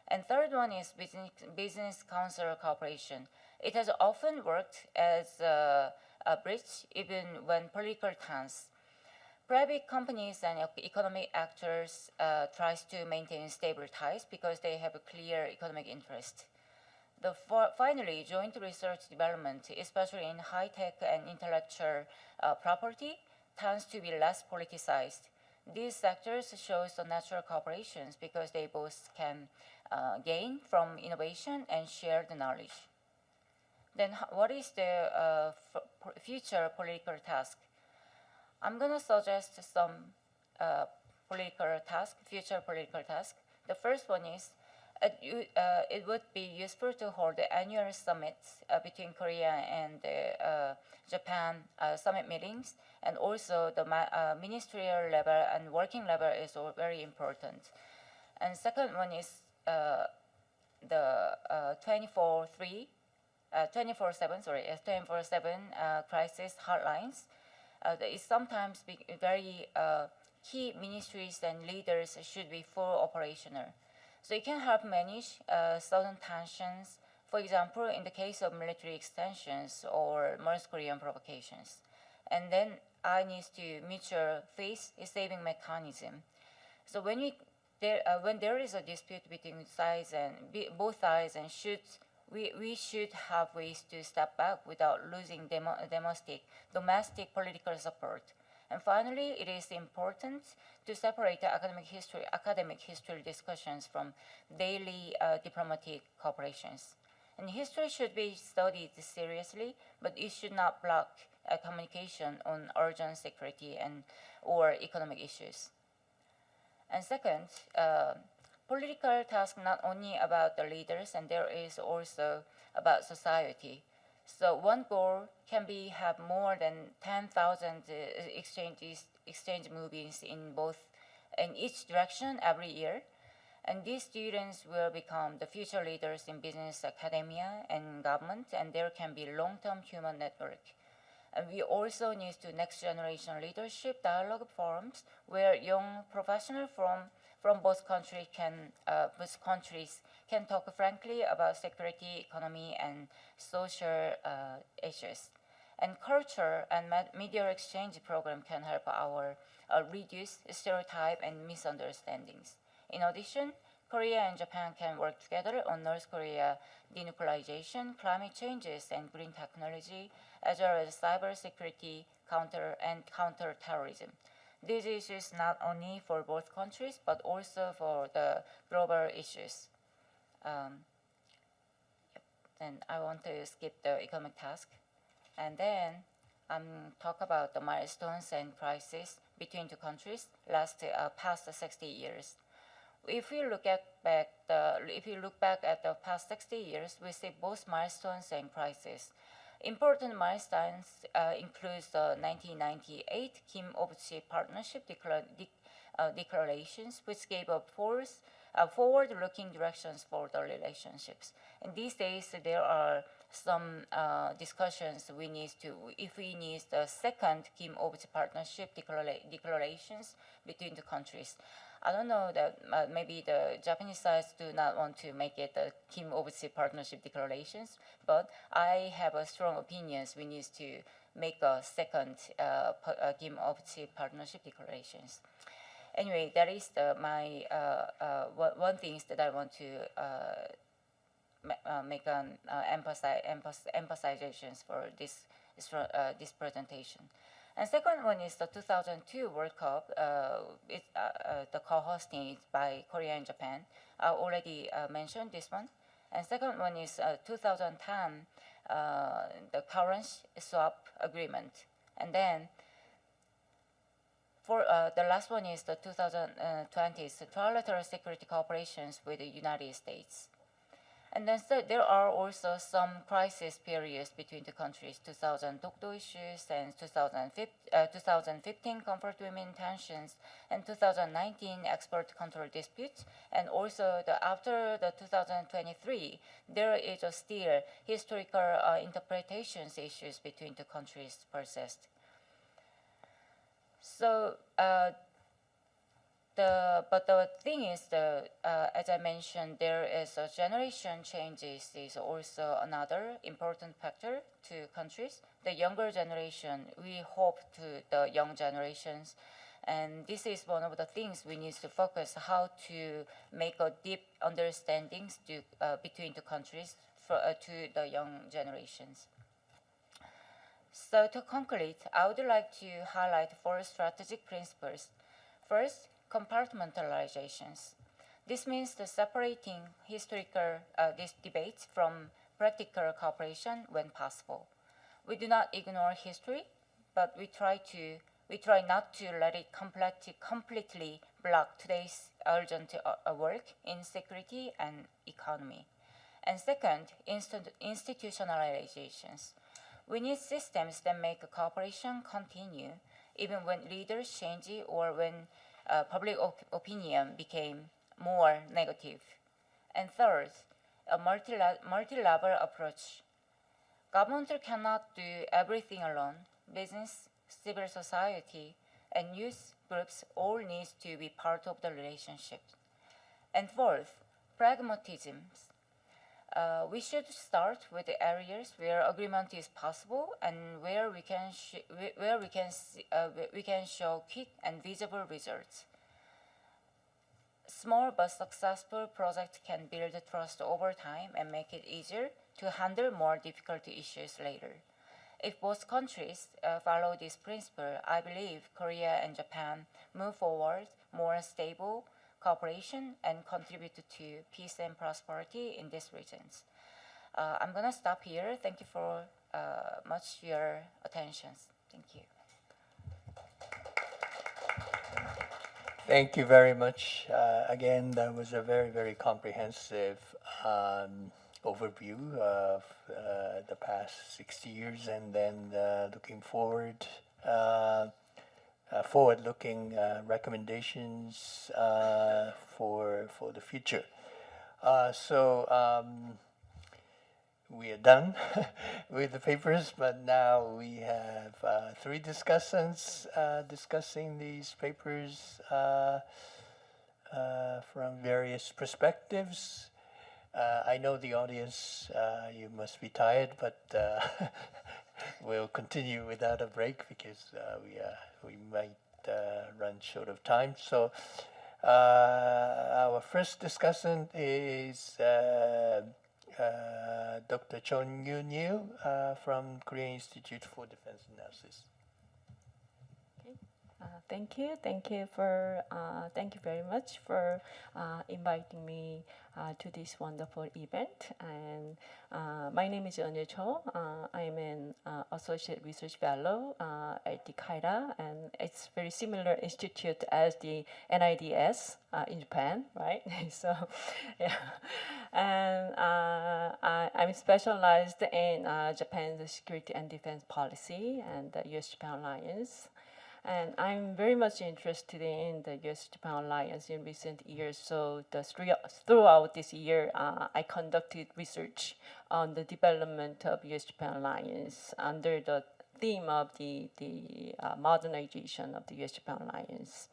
And third one is business council cooperation. It has often worked as a bridge even when political tense. Private companies and economic actors tries to maintain stable ties because they have a clear economic interest. Finally, joint research development, especially in high-tech and intellectual property, tends to be less politicized. These sectors show the natural cooperations because they both can gain from innovation and share the knowledge. Then what is the future political task? I'm going to suggest some future political task. The first one is it would be useful to hold the annual summits between Korea and Japan summit meetings, and also the ministerial level and working level is all very important. And second one is the 24/7 crisis hotlines. That is sometimes very key ministries and leaders should be full operational. So it can help manage sudden tensions, for example, in the case of military extensions or North Korean provocations. And then I need to mutual face a saving mechanism. So when there is a dispute between sides and both sides, and we should have ways to step back without losing domestic political support. And finally, it is important to separate the academic history discussions from daily diplomatic cooperations. And history should be studied seriously, but it should not block communication on urgent security or economic issues. And second, political task not only about the leaders, and there is also about society. So one goal can be have more than 10,000 exchange movies in each direction every year, and these students will become the future leaders in business, academia, and government, and there can be long-term human network. And we also need to next generation leadership dialogue forums where young professionals from both countries can talk frankly about security, economy, and social issues. And culture and media exchange program can help our reduce stereotype and misunderstandings. In addition, Korea and Japan can work together on North Korea denuclearization, climate changes, and green technology, as well as cybersecurity, counter-terrorism. these issues not only for both countries but also for the global issues. Then I want to skip the economic task, and then talk about the milestones and crises between two countries past 60 years. If we look back at the past 60 years, we see both milestones and crises. Important milestones include the 1998 Kim-Obuchi Partnership Declarations, which gave a forward-looking directions for the relationships. And these days, there are some discussions if we need the second Kim-Obuchi Partnership Declarations between the countries. I don't know that maybe the Japanese side do not want to make it the Kim-Obuchi Partnership Declarations, but I have a strong opinions we need to make a second Kim-Obuchi Partnership Declarations. Anyway, that is my one things that I want to make an emphasizations for this presentation. And second one is the 2002 World Cup. The co-hosting is by Korea and Japan. I already mentioned this one. And second one is 2010 the currency swap agreement. And then for the last one is the 2020 trilateral security cooperations with the United States. And then there are also some crisis periods between the countries, 2000 Dokdo issues and 2015 comfort women tensions and 2019 export control disputes. And also after the 2023, there is still historical interpretations issues between the countries persist. So but the thing is, as I mentioned, there is a generation changes is also another important factor to countries. The younger generation, we hope to the young generations, and this is one of the things we need to focus how to make a deep understandings between the countries to the young generations. So to conclude, I would like to highlight 4 strategic principles. First, compartmentalizations. This means the separating historical these debates from practical cooperation when possible. We do not ignore history, but we try not to let it completely block today's urgent work in security and economy. And second, institutionalizations. We need systems that make cooperation continue even when leaders change or when public opinion became more negative. And third, a multi-level approach. Government cannot do everything alone. Business, civil society, and youth groups all need to be part of the relationship. And fourth, pragmatism. We should start with the areas where agreement is possible and where we can show quick and visible results. Small but successful projects can build trust over time and make it easier to handle more difficult issues later. If both countries follow this principle, I believe Korea and Japan move forward more stable cooperation and contribute to peace and prosperity in these regions. I'm going to stop here. Thank you for much your attention. Thank you. Thank you very much. Again, that was a very, very comprehensive overview of the past 60 years and then looking forward. Forward-looking recommendations for the future. So we are done with the papers, but now we have 3 discussants discussing these papers from various perspectives. I know the audience, you must be tired, but we'll continue without a break because we might run short of time. So our first discussant is Dr. Chon Yoon-il from Korean Institute for Defense Analysis. Okay. Thank you very much for inviting me to this wonderful event. And my name is Yeonye Cho. I am an associate research fellow at the KAIRA, and it's very similar institute as the NIDS in Japan, right? So, yeah, and I'm specialized in Japan's security and defense policy and the U.S.-Japan alliance. And I'm very much interested in the U.S.-Japan alliance in recent years. So throughout this year, I conducted research on the development of U.S.-Japan alliance under the theme of the modernization of the U.S.-Japan alliance.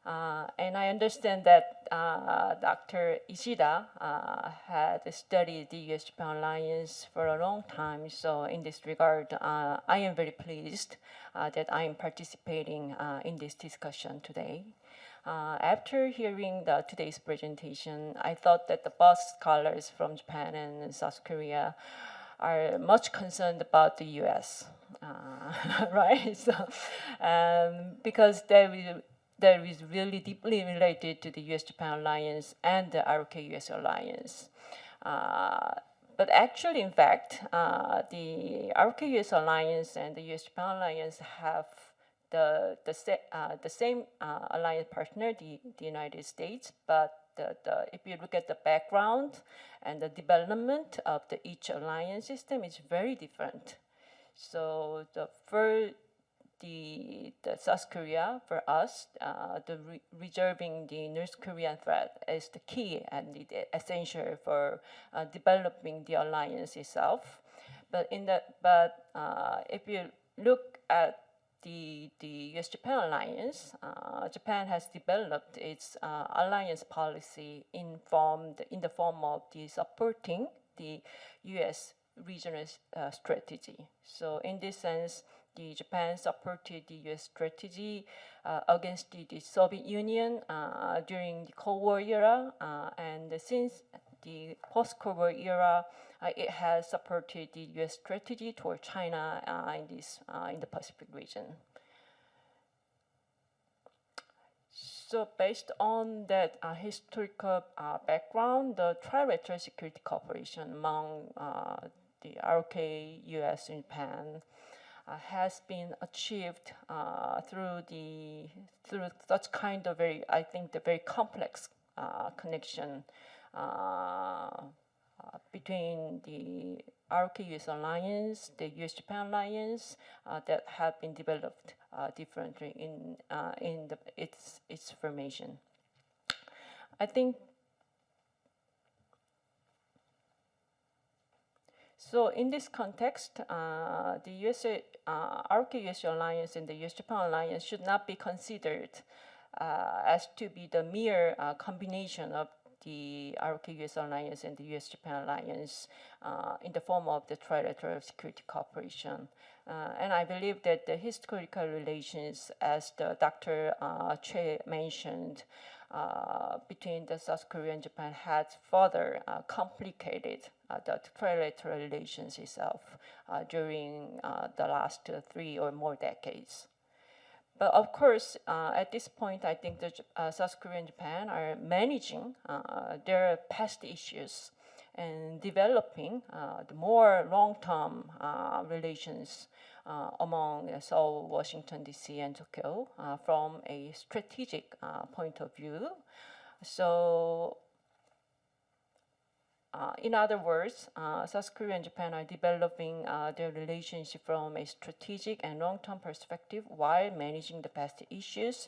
And I understand that Dr. Ishida had studied the U.S.-Japan alliance for a long time. So in this regard, I am very pleased that I am participating in this discussion today. After hearing today's presentation, I thought that the both scholars from Japan and South Korea are much concerned about the U.S., right? So, because that is really deeply related to the U.S.-Japan alliance and the ROK-US alliance. But actually, in fact, the ROK-US alliance and the U.S.-Japan alliance have the same alliance partner, the United States, but if you look at the background and the development of each alliance system, it's very different. So the South Korea, for us, reserving the North Korean threat is the key and essential for developing the alliance itself. But if you look at the U.S.-Japan alliance, Japan has developed its alliance policy in the form of supporting the U.S. regional strategy. So in this sense, Japan supported the U.S. strategy against the Soviet Union during the Cold War era, and since the post-Cold War era, it has supported the U.S. strategy toward China in the Pacific region. So based on that historical background, the trilateral security cooperation among the ROK, U.S., and Japan has been achieved through such kind of very complex connection between the ROK-US alliance, the U.S.-Japan alliance that have been developed differently in its formation. I think. So in this context, the ROK-US alliance and the U.S.-Japan alliance should not be considered as to be the mere combination of the ROK-US alliance and the U.S.-Japan alliance in the form of the trilateral security cooperation. And I believe that the historical relations, as Dr. Choi mentioned, between the South Korea and Japan had further complicated the trilateral relations itself during the last 3 or more decades. But of course, at this point, I think that South Korea and Japan are managing their past issues and developing the more long-term relations among Seoul, Washington, D.C., and Tokyo from a strategic point of view. So, in other words, South Korea and Japan are developing their relationship from a strategic and long-term perspective while managing the past issues.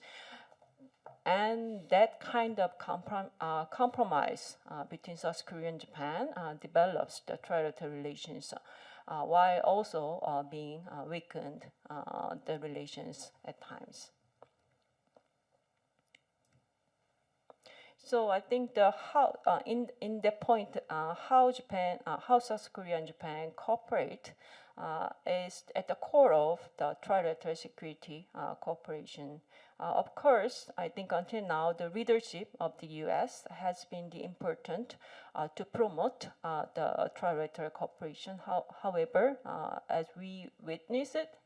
And that kind of compromise between South Korea and Japan develops the trilateral relations while also being weakened the relations at times. So I think in the point how South Korea and Japan cooperate is at the core of the trilateral security cooperation. Of course, I think until now the leadership of the U.S. has been the important to promote the trilateral cooperation. However, as we witness it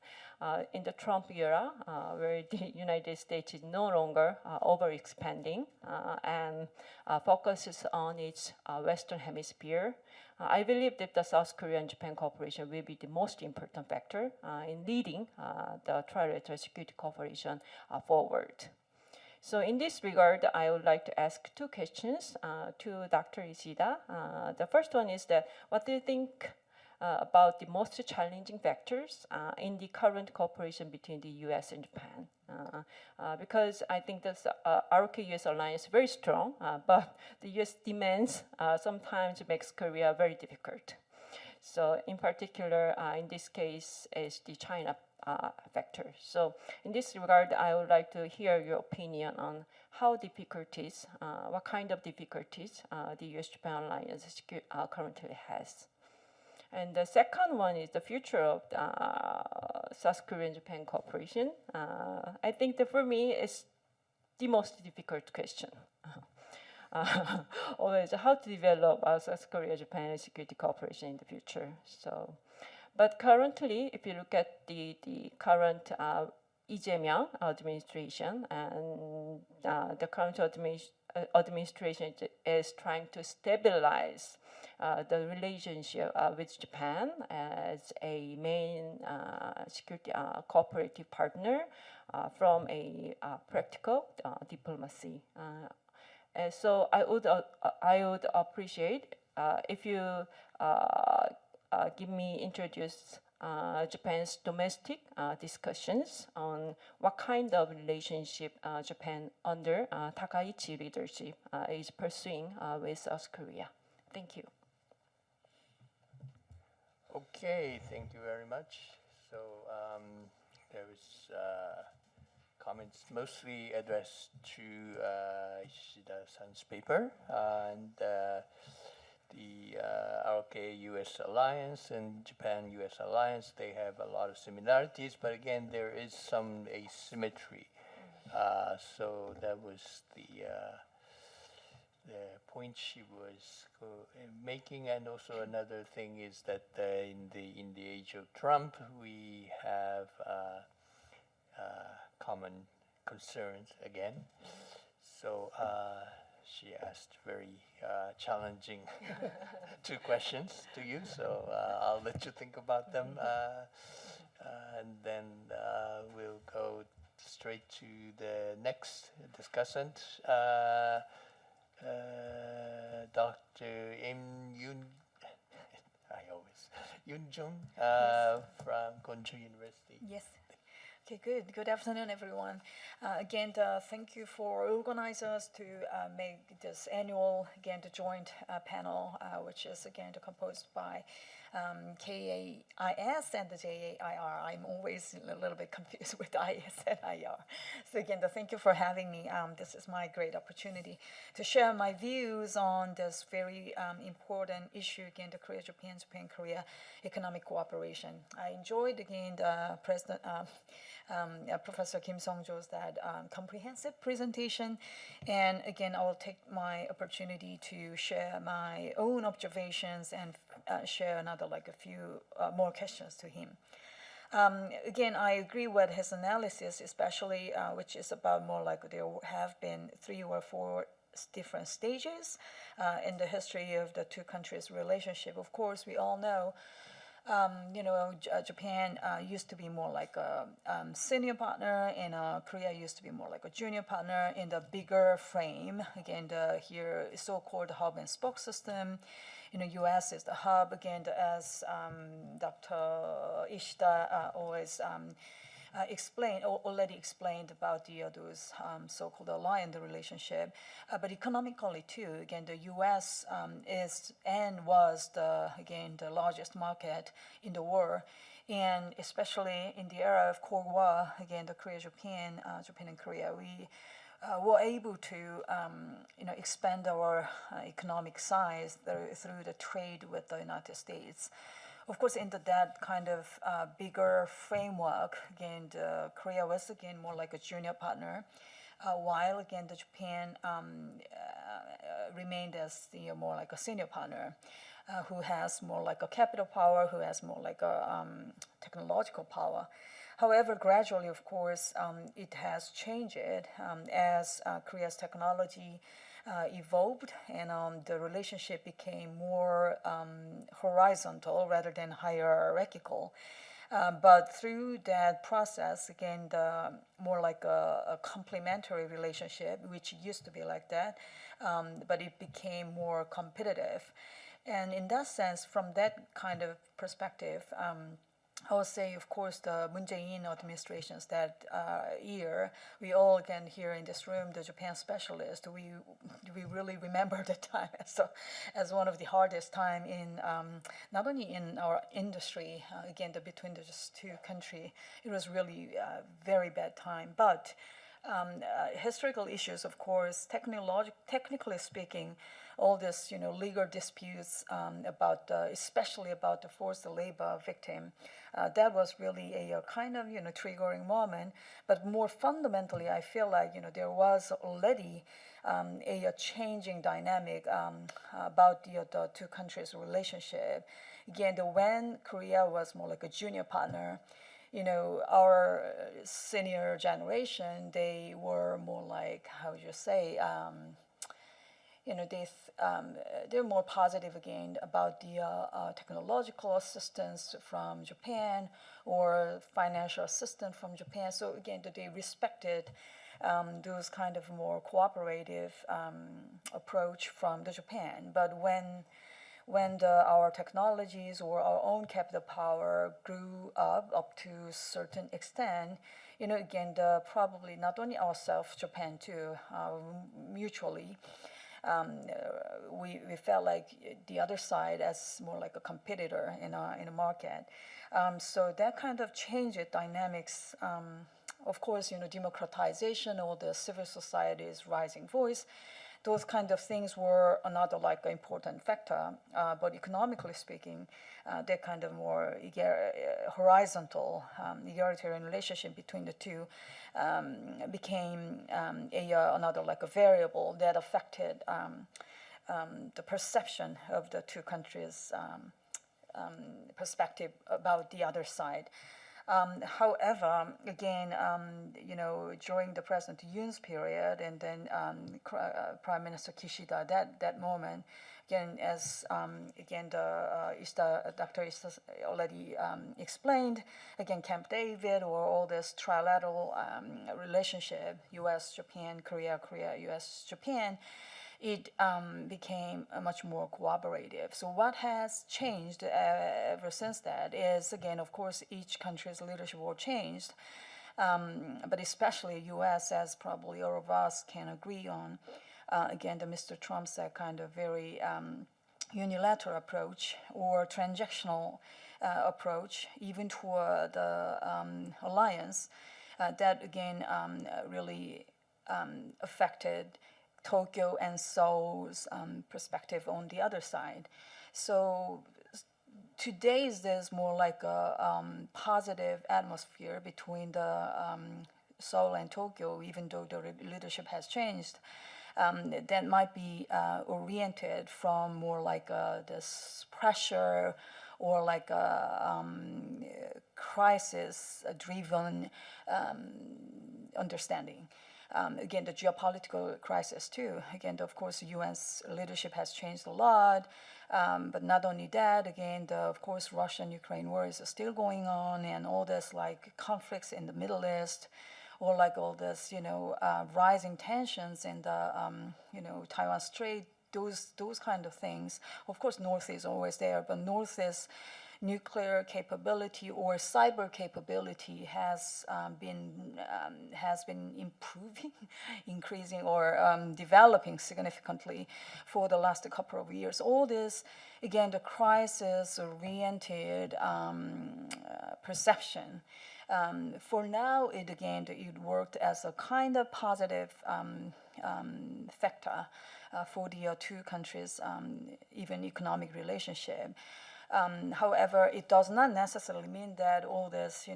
in the Trump era, where the United States is no longer overexpanding and focuses on its Western Hemisphere, I believe that the South Korea and Japan cooperation will be the most important factor in leading the trilateral security cooperation forward. So in this regard, I would like to ask two questions to Dr. Ishida. The first one is that what do you think about the most challenging factors in the current cooperation between the U.S. and Japan? Because I think this ROK-US alliance is very strong, but the U.S. demands sometimes makes Korea very difficult. So in particular, in this case, is the China factor. So in this regard, I would like to hear your opinion on how difficulties, what kind of difficulties the U.S.-Japan alliance currently has. And the second one is the future of South Korean-Japan cooperation. I think that for me, it's the most difficult question. Always how to develop South Korea-Japan security cooperation in the future. So, but currently, if you look at the current Lee Jae-myung administration, and the current administration is trying to stabilize the relationship with Japan as a main security cooperative partner from a practical diplomacy. So I would appreciate if you introduce Japan's domestic discussions on what kind of relationship Japan under Takaichi leadership is pursuing with South Korea. Thank you. Okay, thank you very much. So there was comments mostly addressed to Ishida-san's paper and the ROK-US alliance and Japan-US alliance. They have a lot of similarities, but again, there is some asymmetry. So that was the point she was making, and also another thing is that in the age of Trump, we have common concerns again. So she asked very challenging two questions to you. So I'll let you think about them, and then we'll go straight to the next discussant. Dr. Yoon-jung from Konju University. Yes. Okay, good. Good afternoon, everyone. Again, thank you for organizers to make this annual, again, the joint panel, which is, again, composed by KAIS and the JAIR. I'm always a little bit confused with IS and IR. So again, thank you for having me. This is my great opportunity to share my views on this very important issue, again, the Korea-Japan, Japan-Korea economic cooperation. I enjoyed, again, the Professor Kim Sung-jo's comprehensive presentation. And again, I will take my opportunity to share my own observations and share another a few more questions to him. Again, I agree with his analysis, especially which is about more like there have been 3 or 4 different stages in the history of the two countries' relationship. Of course, we all know Japan used to be more like a senior partner, and Korea used to be more like a junior partner in the bigger frame. Again, here so-called hub and spoke system. U.S. is the hub. Again, as Dr. Ishida always already explained about those so-called alliance relationship, but economically too. Again, the U.S. is and was the largest market in the world, and especially in the era of Cold War. Again, the Korea-Japan, Japan and Korea, we were able to expand our economic size through the trade with the United States. of course, into that kind of bigger framework, again, Korea was again more like a junior partner, while again the Japan remained as the more like a senior partner, who has more like a capital power, who has more like a technological power. However, gradually, of course, it has changed as Korea's technology evolved, and the relationship became more horizontal rather than hierarchical. But through that process, again, the more like a complementary relationship, which used to be like that, but it became more competitive. And in that sense, from that kind of perspective, I would say, of course, the Moon Jae-in administrations that year, we all again here in this room, the Japan specialist, we really remember the time as one of the hardest time in not only in our industry, again, between the just two countries, it was really a very bad time. But historical issues, of course, technically speaking, all this, legal disputes about, especially about the forced labor victim, that was really a kind of, triggering moment. But more fundamentally, I feel like, there was already a changing dynamic about the two countries' relationship. Again, when Korea was more like a junior partner, our senior generation, they were more like, how would you say, they're more positive again about the technological assistance from Japan or financial assistance from Japan. So again, they respected those kind of more cooperative approach from the Japan. But when our technologies or our own capital power grew up to a certain extent, again, probably not only ourselves, Japan too, mutually, we felt like the other side as more like a competitor in a market. So that kind of changed dynamics. Of course, democratization or the civil society's rising voice, those kind of things were another like important factor. But economically speaking, that kind of more horizontal egalitarian relationship between the two became another like a variable that affected the perception of the two countries' perspective about the other side. However, again, during the President Yoon's period, and then Prime Minister Kishida, that moment, again, as Dr. Ista already explained, again, Camp David or all this trilateral relationship, U.S.-Japan, Korea, U.S.-Japan, it became much more cooperative. So what has changed ever since that is, again, of course, each country's leadership will change, but especially U.S., as probably all of us can agree on. Again, Mr. Trump's kind of very unilateral approach or transactional approach, even toward the alliance, that again really affected Tokyo and Seoul's perspective on the other side. So today's there's more like a positive atmosphere between the Seoul and Tokyo, even though the leadership has changed. That might be oriented from more like this pressure or like a crisis-driven understanding. Again, the geopolitical crisis too. Again, of course, the U.S. leadership has changed a lot. But not only that, again, of course, Russian-Ukraine war is still going on, and all this like conflicts in the Middle East, or like all this, rising tensions in the, Taiwan Strait, those kind of things. Of course, North is always there, but North is nuclear capability or cyber capability has been improving, increasing, or developing significantly for the last couple of years. All this, again, the crisis-oriented perception. For now, it worked as a kind of positive factor for the two countries, even economic relationship. However, it does not necessarily mean that all this,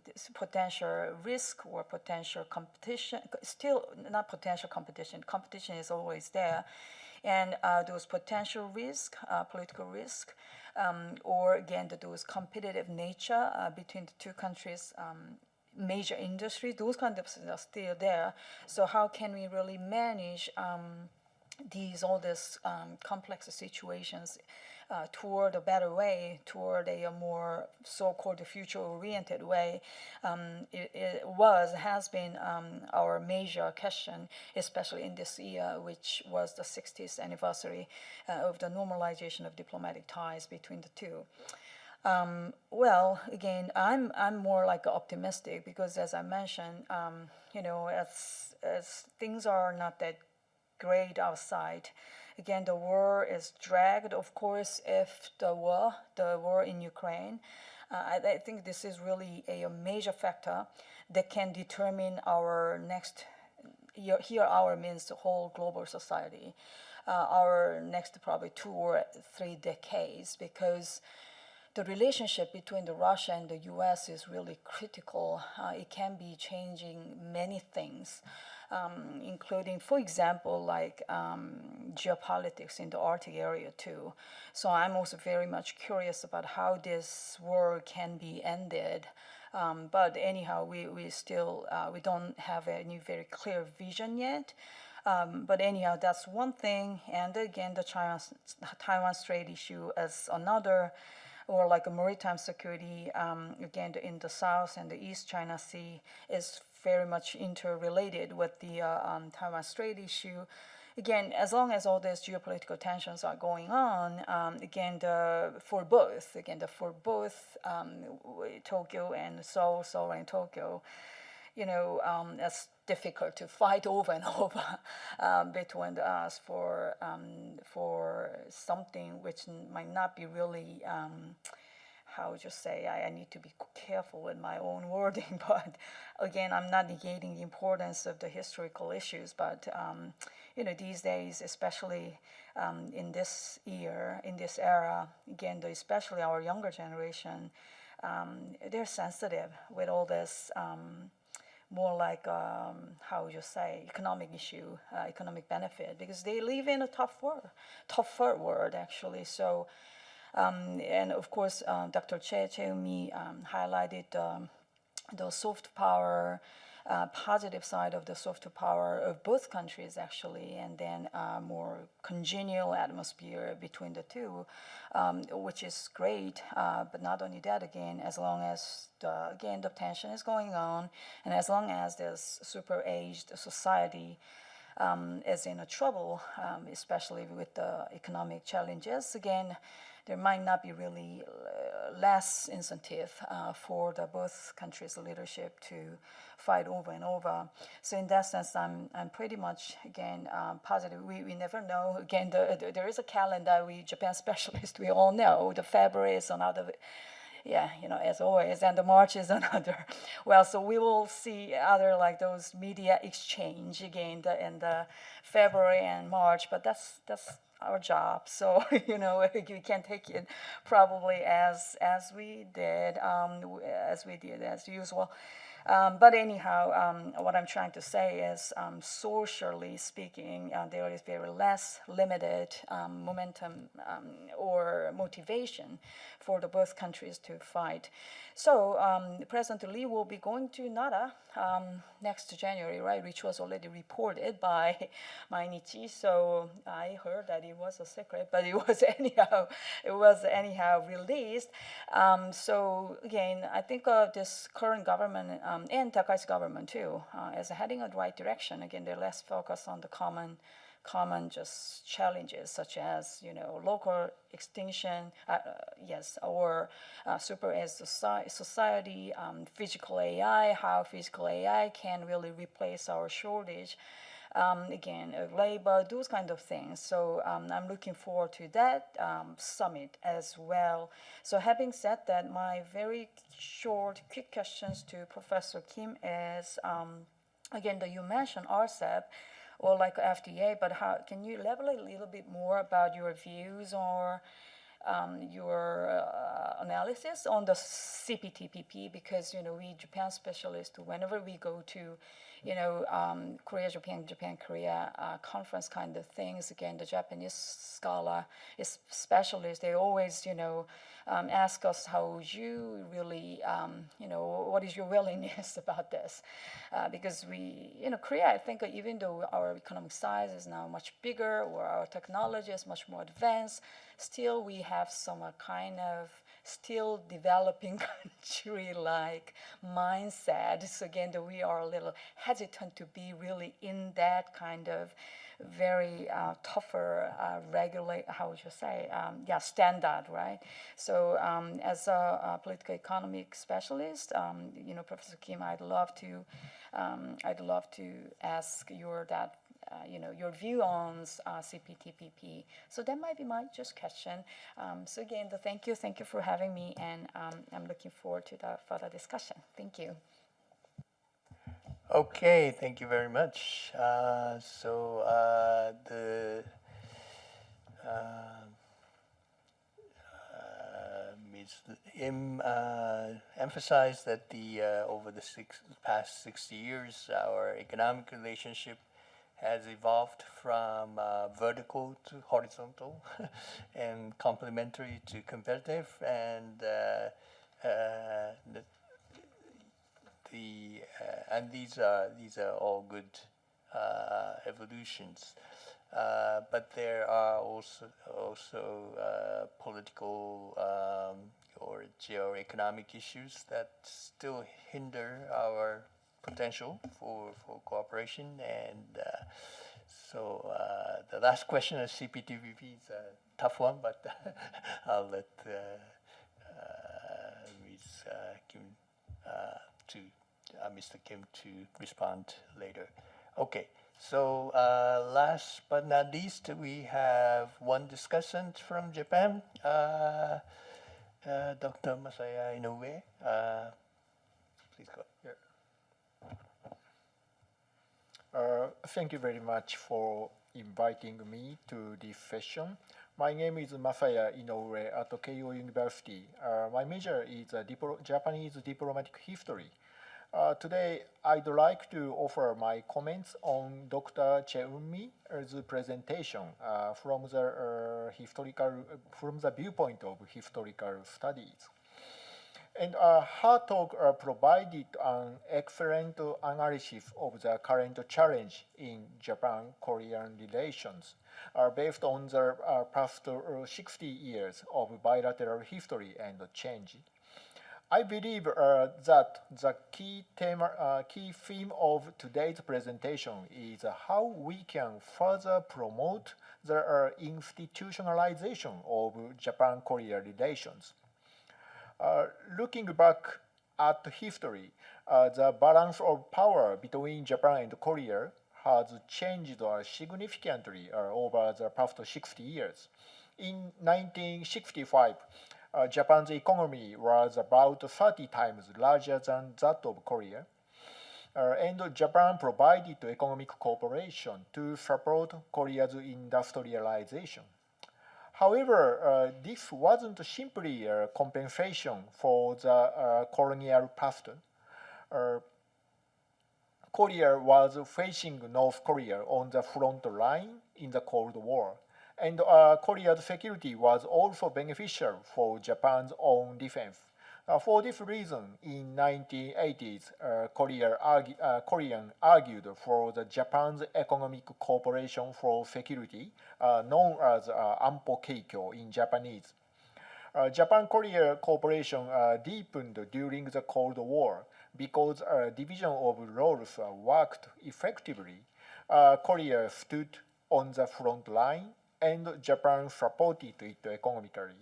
this potential risk or potential competition, still not potential competition. Competition is always there, and those potential risk, political risk, or again those competitive nature between the two countries. Major industries, those kind of things are still there. So how can we really manage all these complex situations toward a better way, toward a more so-called future-oriented way? Has been our major question, especially in this year, which was the 60th anniversary of the normalization of diplomatic ties between the two. Well, again, I'm more like optimistic because, as I mentioned, as things are not that great outside. Again, the war is dragged. Of course, if the war in Ukraine, I think this is really a major factor that can determine our next. Here, our means the whole global society, our next probably 2 or 3 decades, because the relationship between the Russia and the U.S. is really critical. It can be changing many things, including, for example, like geopolitics in the Arctic area too. So I'm also very much curious about how this war can be ended. But anyhow, we still we don't have any very clear vision yet. But anyhow, that's one thing. And again, the Taiwan Strait issue as another. Or like a maritime security, again, in the South and the East China Sea is very much interrelated with the Taiwan Strait issue. Again, as long as all these geopolitical tensions are going on, for both Tokyo and Seoul and Tokyo, it's difficult to fight over and over between us for something which might not be really, how would you say, I need to be careful with my own wording, but again, I'm not negating the importance of the historical issues, but these days, especially in this year, in this era, again, especially our younger generation, they're sensitive with all this more like, how would you say, economic issue, economic benefit, because they live in a tougher world, actually. So, and of course, Dr. Che-Cheumi highlighted the soft power, positive side of the soft power of both countries, actually, and then more congenial atmosphere between the two, which is great. But not only that, again, as long as the tension is going on, and as long as this super-aged society is in a trouble, especially with the economic challenges, again, there might not be really less incentive for the both countries' leadership to fight over and over. So in that sense, I'm pretty much, again, positive. We never know. Again, there is a calendar. Japan specialists, we all know. The February is another, as always, and the March is another. Well, so we will see other like those media exchange again in the February and March, but that's our job. So we can take it probably as we did as usual. But anyhow, what I'm trying to say is, socially speaking, there is very less limited momentum or motivation for the both countries to fight. So President Lee will be going to Nara next January, right, which was already reported by Mainichi. So I heard that it was a secret, but it was anyhow released. So again, I think this current government and Takai's government too is heading in the right direction. Again, they're less focused on the common just challenges such as local extinction, or super as society, physical AI, how physical AI can really replace our shortage, again, of labor, those kind of things. So I'm looking forward to that summit as well. So having said that, my very short, quick questions to Professor Kim is, again, you mentioned RCEP, or like FDA, but how can you elaborate a little bit more about your views or your analysis on the CPTPP, because we Japan specialists, whenever we go to Korea, Japan, Korea conference kind of things, again, the Japanese scholar is specialist. They always ask us how you really what is your willingness about this, because we Korea, I think, even though our economic size is now much bigger or our technology is much more advanced, still we have some kind of still developing country-like mindset. So again, that we are a little hesitant to be really in that kind of very tougher standard, right? So as a political economic specialist, Professor Kim, I'd love to ask your view on CPTPP. So that might be my just question. So again, thank you for having me, and I'm looking forward to the further discussion. Thank you. Okay, thank you very much. Ms. Im emphasized that over the past 60 years, our economic relationship has evolved from vertical to horizontal and complementary to competitive, and these are all good evolutions, but there are also political or geo-economic issues that still hinder our potential for cooperation, and so the last question of CPTPP is a tough one, but I'll let Ms. Kim Mr. Kim to respond later. Okay, so last but not least, we have one discussant from Japan, Dr. Masaya Inoue. Please go. Thank you very much for inviting me to this session. My name is Masaya Inoue at Keio University. My major is Japanese diplomatic history. Today, I'd like to offer my comments on Dr. Cheunmi's presentation from the viewpoint of historical studies. And her talk provided an excellent analysis of the current challenge in Japan-Korean relations based on the past 60 years of bilateral history and change. I believe that the key theme of today's presentation is how we can further promote the institutionalization of Japan-Korea relations. Looking back at history, the balance of power between Japan and Korea has changed significantly over the past 60 years. In 1965, Japan's economy was about 30 times larger than that of Korea, and Japan provided economic cooperation to support Korea's industrialization. However, this wasn't simply a compensation for the colonial past. Korea was facing North Korea on the front line in the Cold War, and Korea's security was also beneficial for Japan's own defense. For this reason, in 1980s, Korean argued for the Japan's economic cooperation for security, known as Anpo Keikyo in Japanese. Japan-Korea cooperation deepened during the Cold War because division of roles worked effectively. Korea stood on the front line, and Japan supported it economically.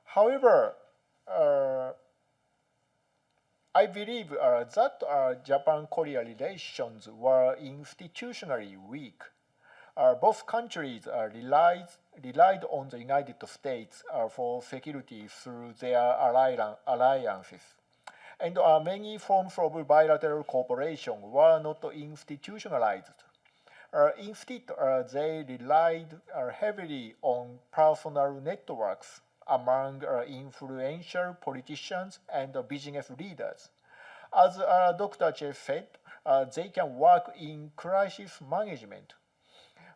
However, I believe that Japan-Korea relations were institutionally weak. Both countries relied on the United States for security through their alliances. And many forms of bilateral cooperation were not institutionalized. Instead, they relied heavily on personal networks among influential politicians and business leaders. As Dr. Che said, they can work in crisis management.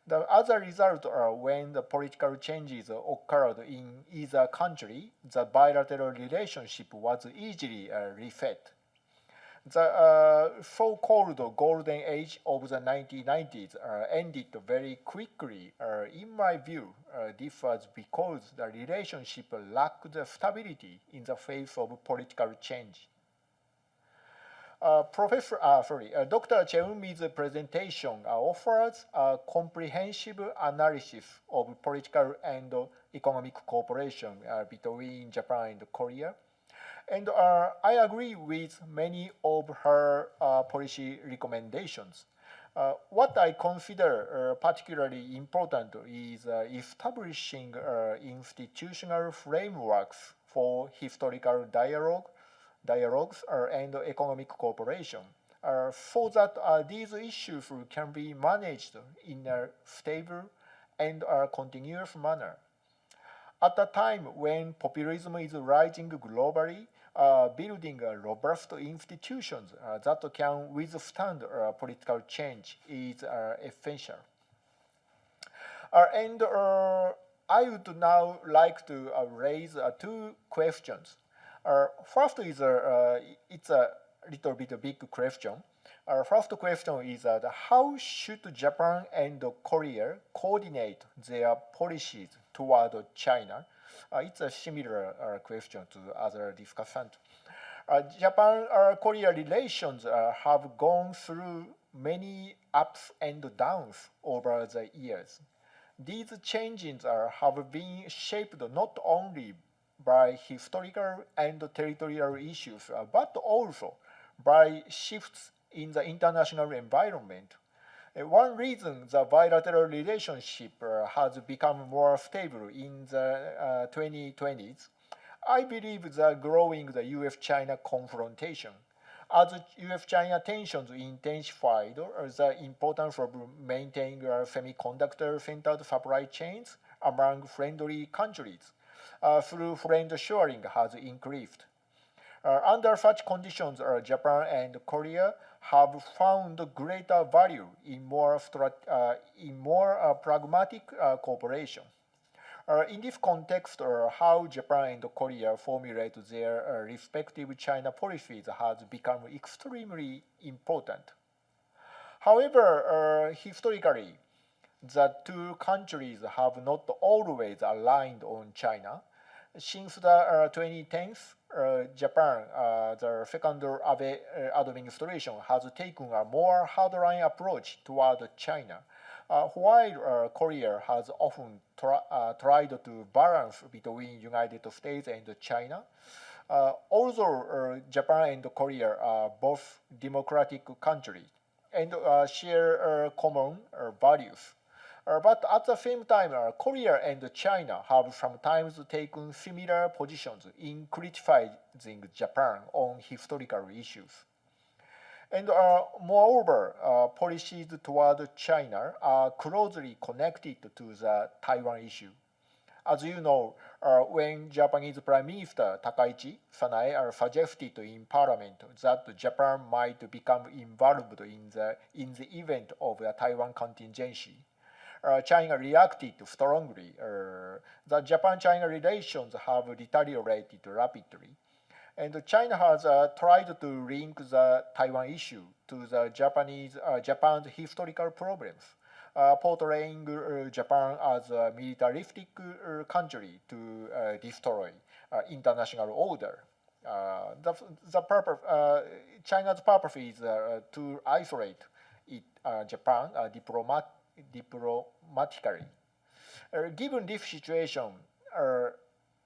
The other result, when the political changes occurred in either country, the bilateral relationship was easily reset. The so-called golden age of the 1990s ended very quickly. In my view, this was because the relationship lacked stability in the face of political change. Dr. Cheumi's presentation offers a comprehensive analysis of political and economic cooperation between Japan and Korea. And I agree with many of her policy recommendations. What I consider particularly important is establishing institutional frameworks for historical dialogues and economic cooperation so that these issues can be managed in a stable and continuous manner. At a time when populism is rising globally, building robust institutions that can withstand political change is essential. And I would now like to raise two questions. First is it's a little bit a big question. First question is how should Japan and Korea coordinate their policies toward China? It's a similar question to other discussants. Japan-Korea relations have gone through many ups and downs over the years. These changes have been shaped not only by historical and territorial issues, but also by shifts in the international environment. One reason the bilateral relationship has become more stable in the 2020s, I believe the growing the US-China confrontation. As US-China tensions intensified, the importance of maintaining semiconductor-centered supply chains among friendly countries through friend shoring has increased. Under such conditions, Japan and Korea have found greater value in more pragmatic cooperation. In this context, how Japan and Korea formulate their respective China policies has become extremely important. However, historically, the two countries have not always aligned on China. Since the 2010s, Japan, the second Abe administration, has taken a more hardline approach toward China, while Korea has often tried to balance between United States and China. Although Japan and Korea are both democratic countries and share common values. But at the same time, Korea and China have sometimes taken similar positions in criticizing Japan on historical issues. And moreover, policies toward China are closely connected to the Taiwan issue. As you know, when Japanese Prime Minister Takaichi Sanae suggested in Parliament that Japan might become involved in the event of a Taiwan contingency, China reacted strongly. The Japan-China relations have deteriorated rapidly. And China has tried to link the Taiwan issue to the Japan's historical problems, portraying Japan as a militaristic country to destroy international order. China's purpose is to isolate Japan diplomatically. Given this situation,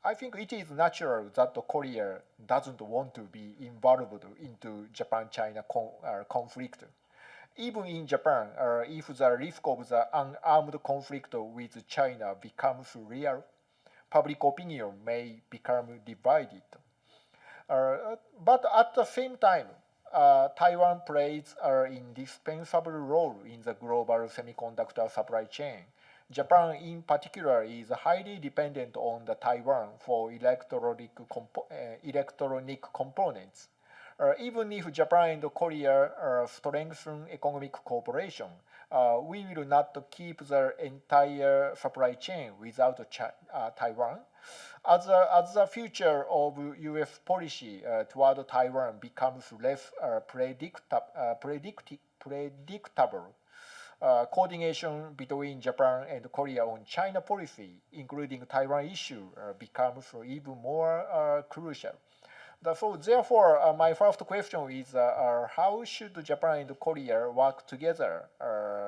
I think it is natural that Korea doesn't want to be involved into Japan-China conflict. Even in Japan, if the risk of the unarmed conflict with China becomes real, public opinion may become divided. But at the same time, Taiwan plays an indispensable role in the global semiconductor supply chain. Japan, in particular, is highly dependent on the Taiwan for electronic components. Even if Japan and Korea strengthen economic cooperation, we will not keep the entire supply chain without Taiwan. As the future of U.S. policy toward Taiwan becomes less predictable, coordination between Japan and Korea on China policy, including Taiwan issue, becomes even more crucial. So therefore, my first question is how should Japan and Korea work together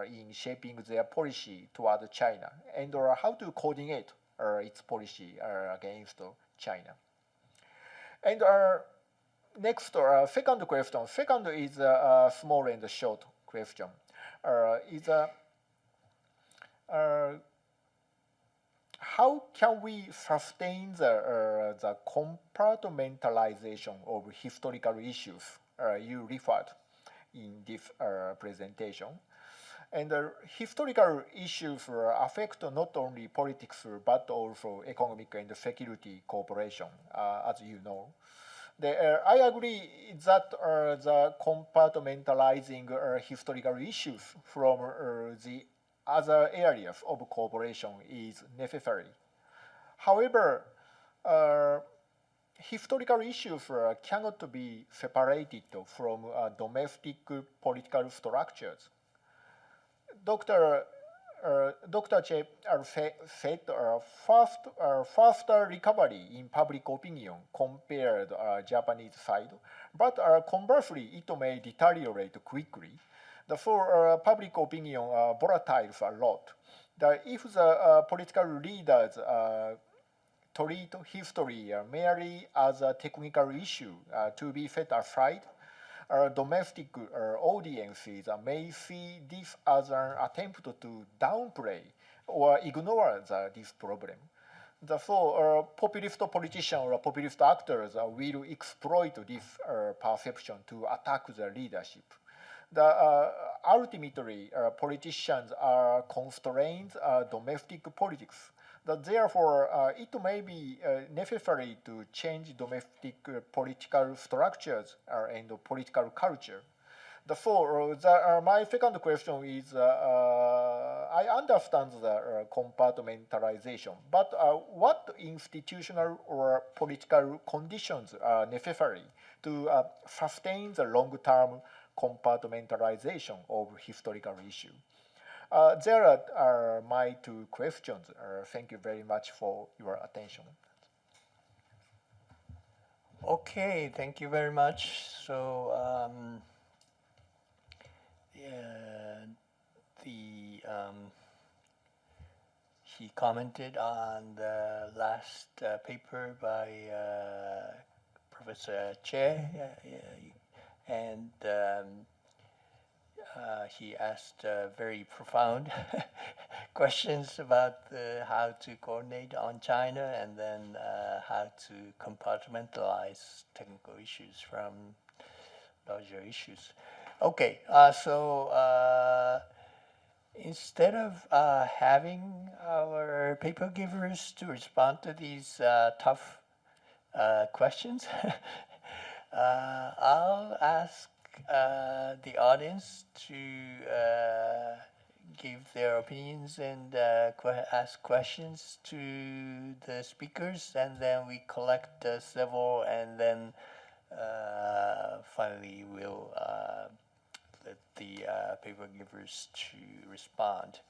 in shaping their policy toward China, and how to coordinate its policy against China? And next, second question. Second is a small and short question. How can we sustain the compartmentalization of historical issues you referred in this presentation? And historical issues affect not only politics but also economic and security cooperation, as you know. I agree that the compartmentalizing historical issues from the other areas of cooperation is necessary. However, historical issues cannot be separated from domestic political structures. Dr. Che said faster recovery in public opinion compared Japanese side, but conversely, it may deteriorate quickly. Therefore, public opinion volatiles a lot. If the political leaders treat history merely as a technical issue to be set aside, domestic audiences may see this as an attempt to downplay or ignore this problem. Therefore, populist politicians or populist actors will exploit this perception to attack the leadership. Ultimately, politicians are constrained domestic politics. Therefore, it may be necessary to change domestic political structures and political culture. Therefore, my second question is, I understand the compartmentalization, but what institutional or political conditions are necessary to sustain the long-term compartmentalization of historical issue? There are my two questions. Thank you very much for your attention. Okay, thank you very much. So he commented on the last paper by Professor Che, and he asked very profound questions about how to coordinate on China and then how to compartmentalize technical issues from larger issues. Okay, so instead of having our paper givers to respond to these tough questions, I'll ask the audience to give their opinions and ask questions to the speakers, and then we collect several, and then finally we'll let the paper givers to respond.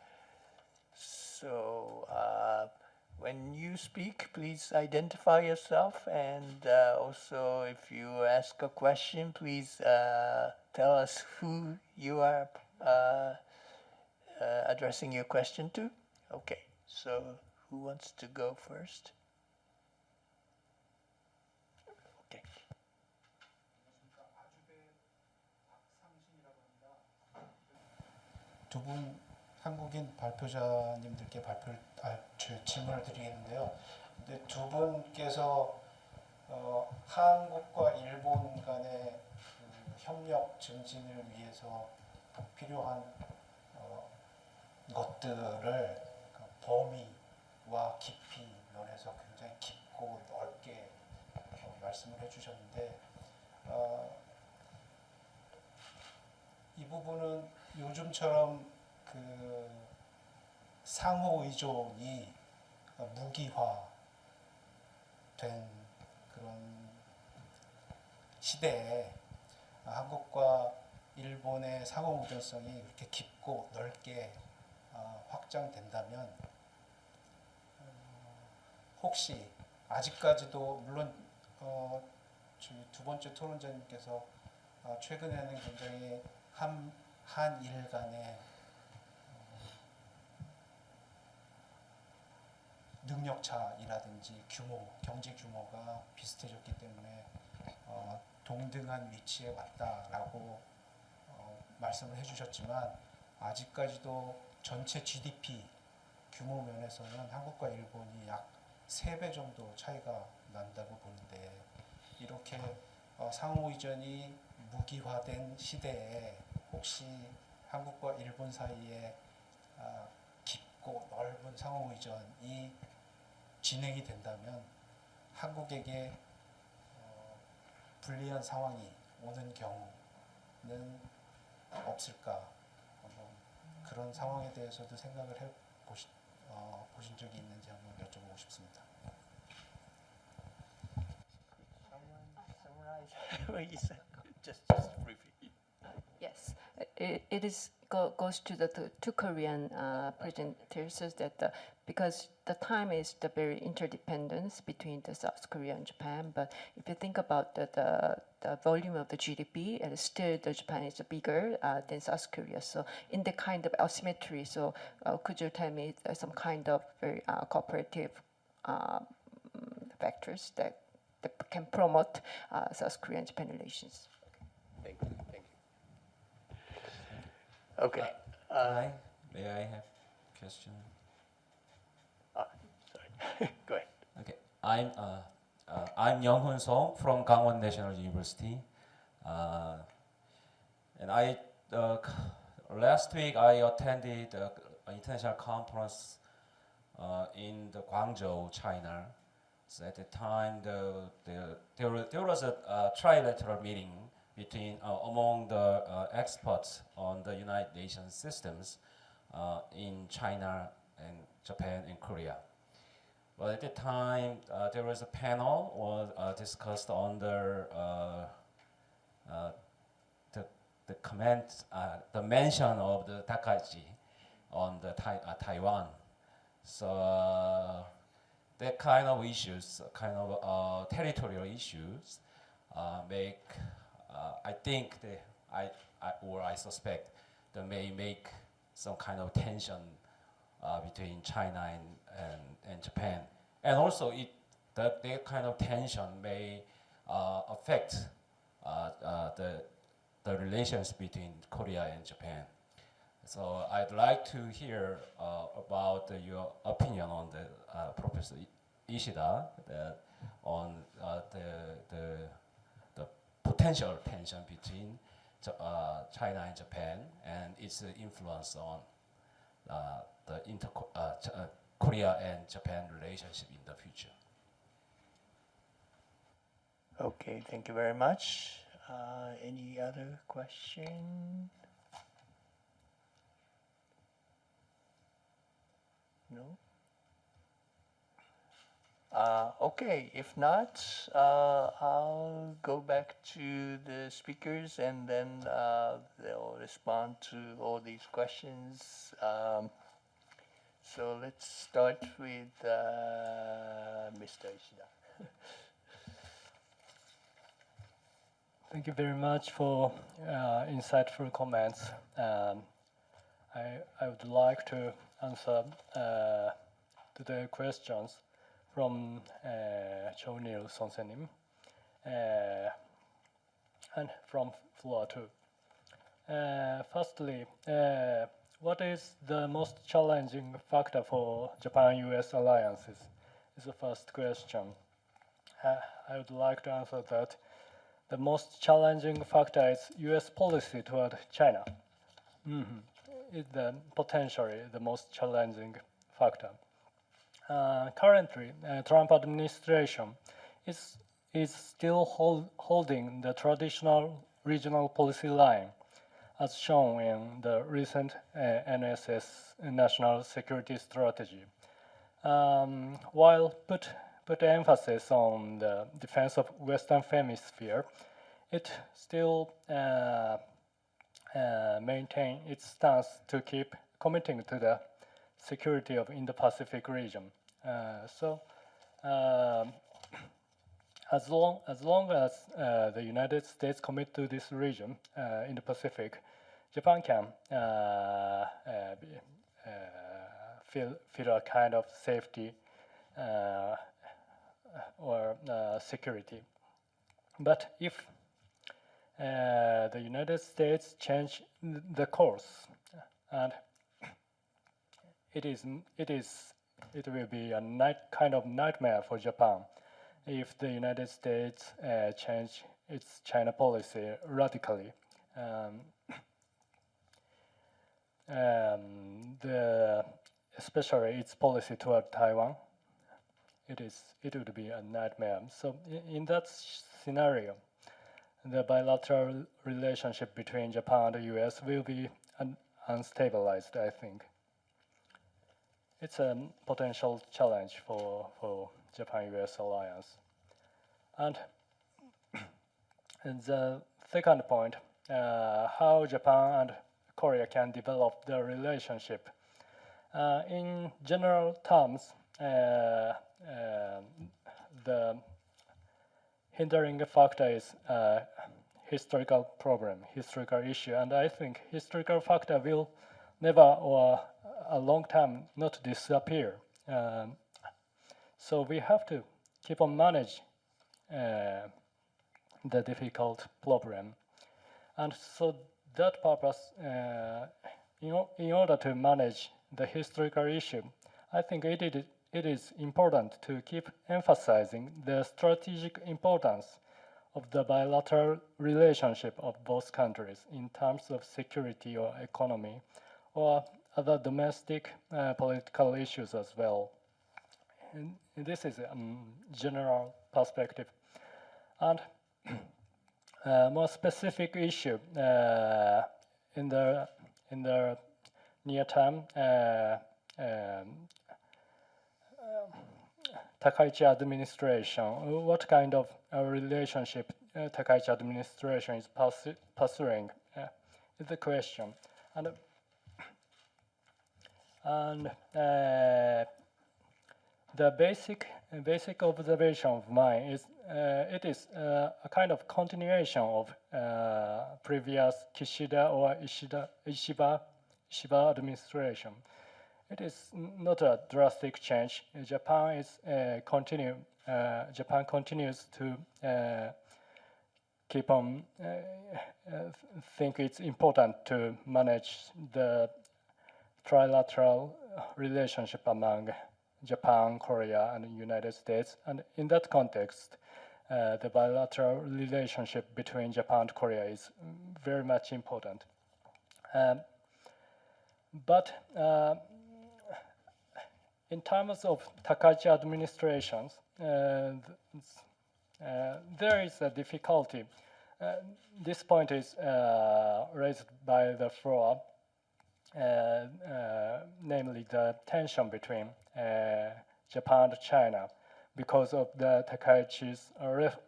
So when you speak, please identify yourself, and also if you ask a question, please tell us who you are addressing your question to. Okay, so who wants to go first? Okay. 두 분 한국인 발표자님들께 질문을 드리겠는데요. 근데 두 분께서 한국과 일본 간의 협력 증진을 위해서 필요한 것들을 그 범위와 깊이 면에서 굉장히 깊고 넓게 말씀을 해주셨는데 이 부분은 요즘처럼 그 상호 의존이 무기화된 그런 시대에 한국과 일본의 상호 의존성이 그렇게 깊고 넓게 확장된다면 혹시 아직까지도 물론 저희 두 번째 토론자님께서 최근에는 굉장히 한일 간의 능력차이라든지 규모, 경제 규모가 비슷해졌기 때문에 동등한 위치에 왔다라고 말씀을 해주셨지만 아직까지도 전체 GDP 규모 면에서는 한국과 일본이 약 3배 정도 차이가 난다고 보는데 이렇게 상호 의존이 무기화된 시대에 혹시 한국과 일본 사이에 깊고 넓은 상호 의존이 진행이 된다면 한국에게 불리한 상황이 오는 경우는 없을까? 그런 상황에 대해서도 생각을 보신 적이 있는지 한번 여쭤보고 싶습니다. Summarize what you said. Just briefly. Yes, it goes to the two Korean presenters that because the time is the very interdependence between the South Korea and Japan. But if you think about the volume of the GDP, and still the Japan is bigger than South Korea. So in the kind of asymmetry, so could you tell me some kind of very cooperative factors that can promote South Korea and Japan relations? Thank you. Thank you. Okay. May I have a question? Sorry. Go ahead. Okay, I'm Young-Hoon Song from Gangwon National University, and I last week I attended an international conference in the Guangzhou, China. So at the time, there was a trilateral meeting between among the experts on the United Nations systems in China and Japan and Korea. Well, at the time, there was a panel discussed under the comment, the mention of the Takahashi on the Taiwan. So that kind of issues, kind of territorial issues, make I think I suspect that may make some kind of tension between China and Japan, and also that kind of tension may affect the relations between Korea and Japan. So I'd like to hear about your opinion on the Professor Ishida on the potential tension between China and Japan and its influence on the Korea and Japan relationship in the future. Okay, thank you very much. Any other question? No? Okay, if not, I'll go back to the speakers and then they'll respond to all these questions. So let's start with Mr. Ishida. Thank you very much for insightful comments. I would like to answer to the questions from Cho-Nil 선생님 and from floor 2. Firstly, what is the most challenging factor for Japan-US alliances is the first question. I would like to answer that the most challenging factor is U.S. policy toward China. Is potentially the most challenging factor. Currently, Trump administration is still holding the traditional regional policy line, as shown in the recent NSS National Security Strategy, while put emphasis on the defense of Western Hemisphere. It still maintain its stance to keep committing to the security of Indo-Pacific region. As long as the United States commit to this region in the Pacific, Japan can feel a kind of safety or security. But if the United States change the course, and it will be a kind of nightmare for Japan if the United States change its China policy radically. Especially its policy toward Taiwan, it would be a nightmare. So in that scenario, the bilateral relationship between Japan and the U.S. will be unstabilized, I think. It's a potential challenge for Japan-U.S. alliance. And the second point, how Japan and Korea can develop their relationship. In general terms, the hindering factor is historical problem, historical issue, and I think historical factor will never or a long time not disappear. So we have to keep on manage the difficult problem, and so that purpose, in order to manage the historical issue, I think it is important to keep emphasizing the strategic importance of the bilateral relationship of both countries in terms of security or economy or other domestic political issues as well. And this is a general perspective. And more specific issue in the near term, Takaichi administration. What kind of relationship Takaichi administration is pursuing is the question. And the basic observation of mine is it is a kind of continuation of previous Kishida or Ishiba administration. It is not a drastic change. Japan continues to keep on think it's important to manage the trilateral relationship among Japan, Korea, and the United States. And in that context, the bilateral relationship between Japan and Korea is very much important. But in terms of Takaichi administrations, there is a difficulty. This point is raised by the floor, namely the tension between Japan and China because of the Takaichi's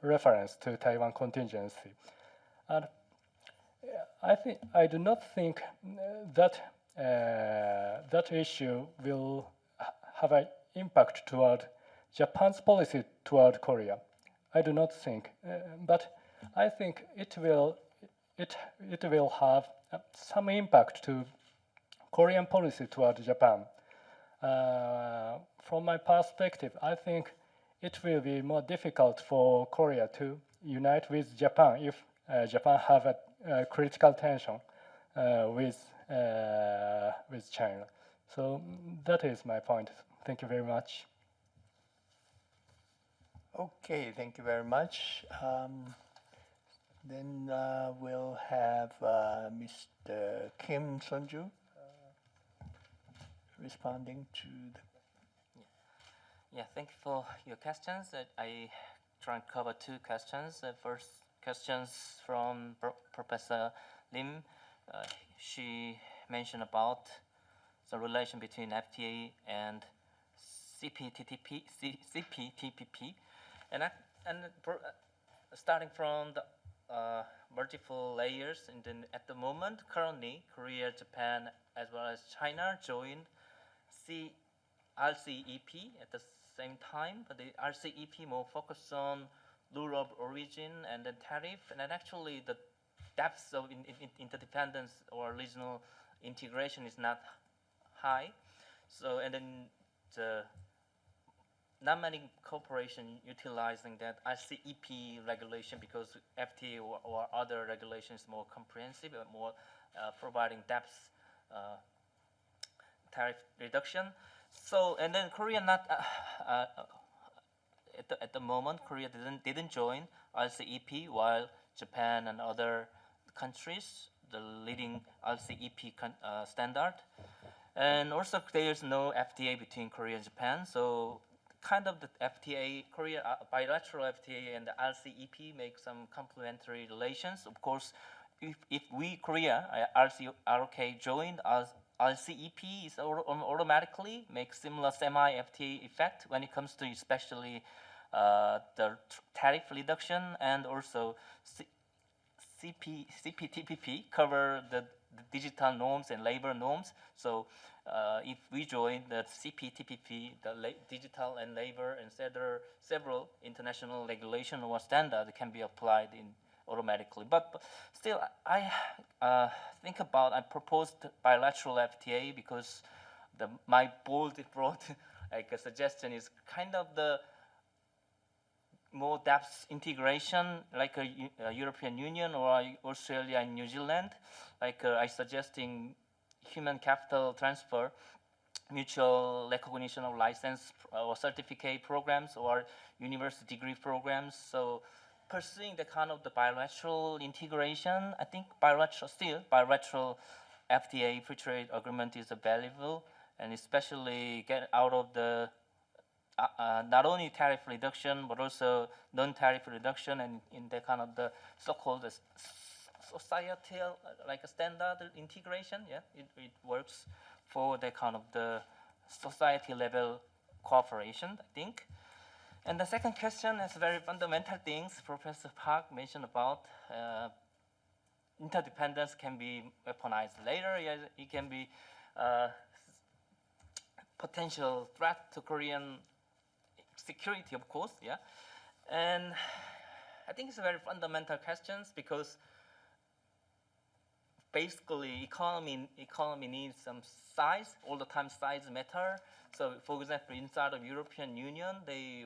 reference to Taiwan contingency. And I do not think that that issue will have an impact toward Japan's policy toward Korea. I do not think, but I think it will have some impact to Korean policy toward Japan. From my perspective, I think it will be more difficult for Korea to unite with Japan if Japan have a critical tension with China. So that is my point. Thank you very much. Okay, thank you very much. Then we'll have Mr. Kim Sunju responding to the. Yeah, thank you for your questions. I try and cover two questions. First, questions from Professor Lim. She mentioned about the relation between FTA and CPTPP, and starting from the multiple layers, and then at the moment, currently, Korea, Japan, as well as China joined RCEP at the same time, but the RCEP more focused on rule of origin and then tariff, and then actually the depth of interdependence or regional integration is not high. So, and then not many corporation utilizing that RCEP regulation because FTA or other regulations more comprehensive and more providing depth tariff reduction. So, and then Korea not at the moment Korea didn't join RCEP, while Japan and other countries the leading RCEP standard, and also there's no FTA between Korea and Japan. So kind of the FTA, Korea bilateral FTA and the RCEP make some complementary relations. Of course, if we Korea ROK joined as RCEP, is automatically make similar semi-FTA effect when it comes to especially the tariff reduction, and also CPTPP cover the digital norms and labor norms. So if we join the CPTPP, the digital and labor and several international regulation or standard can be applied in automatically. But still, I I proposed bilateral FTA because my broad like a suggestion is kind of the more depth integration, like a European Union or Australia and New Zealand. Like I suggesting human capital transfer, mutual recognition of license or certificate programs or university degree programs. So pursuing the kind of the bilateral integration, I think bilateral FTA free trade agreement is valuable, and especially get out of the not only tariff reduction but also non-tariff reduction, and in the kind of the so-called societal like a standard integration. Yeah, it works for the kind of the society level cooperation, I think. And the second question is very fundamental things Professor Park mentioned about. Interdependence can be weaponized later. Yeah, it can be potential threat to Korean security, of course. Yeah, and I think it's a very fundamental questions because basically economy needs some size. All the time size matter. So, for example, inside of European Union,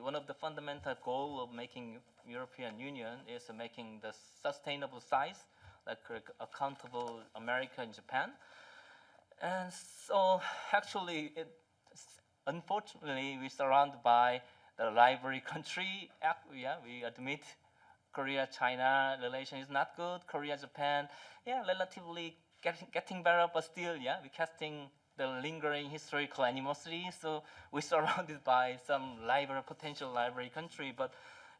one of the fundamental goal of making European Union is making the sustainable size, like accountable America and Japan. And so, actually, unfortunately, we're surrounded by the rivalry country. Yeah, we admit Korea-China relation is not good. Korea-Japan, yeah, relatively getting better, but still, yeah, we're casting the lingering historical animosity. So we're surrounded by some potential rivalry country, but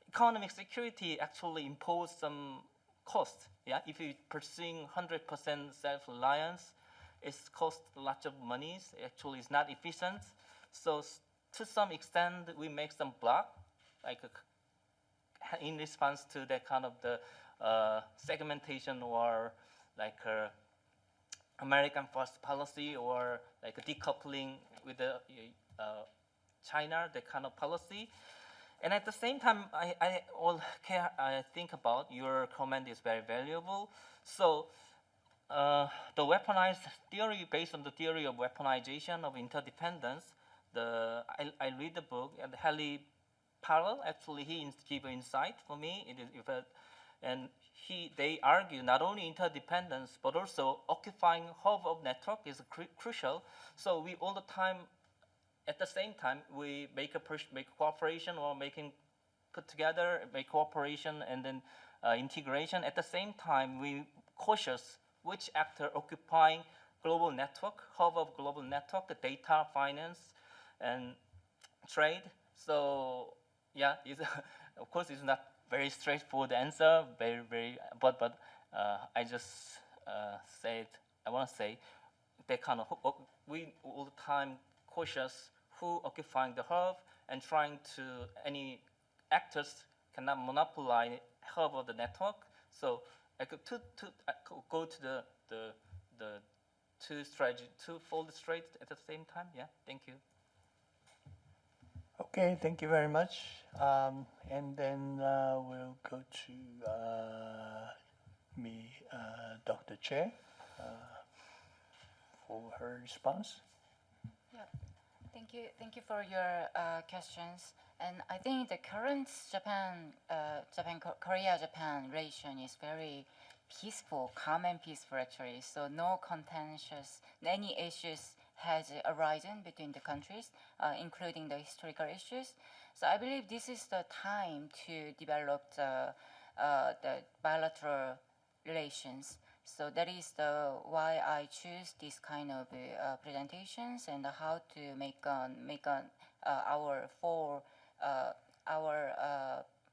economic security actually impose some cost. Yeah, if you're pursuing 100% self-reliance, it's cost lots of money. Actually, it's not efficient. So to some extent, we make some block, like in response to that kind of the segmentation or like American first policy or like a decoupling with the China, that kind of policy. And at the same time, I think about your comment is very valuable. So the weaponized theory, based on the theory of weaponization of interdependence, I read the book, and Hallie Powell, actually he gave an insight for me. And they argue not only interdependence but also occupying hub of network is crucial. So we all the time, at the same time, we make cooperation or make cooperation and then integration. At the same time, we cautious which actor occupying global network, hub of global network, the data, finance, and trade. So yeah, it's, of course, it's not very straightforward answer. But I just I want to say that kind of we all the time cautious who occupying the hub and trying to any actors cannot monopolize hub of the network. So I could go to the two-fold straight at the same time. Yeah, thank you. Okay, thank you very much. And then we'll go to Dr. Che for her response. Yeah, thank you for your questions. And I think the current Korea-Japan relation is very peaceful, calm and peaceful actually. So no contentious, any issues has arisen between the countries, including the historical issues. So I believe this is the time to develop the bilateral relations. So that is why I choose this kind of presentations and how to make our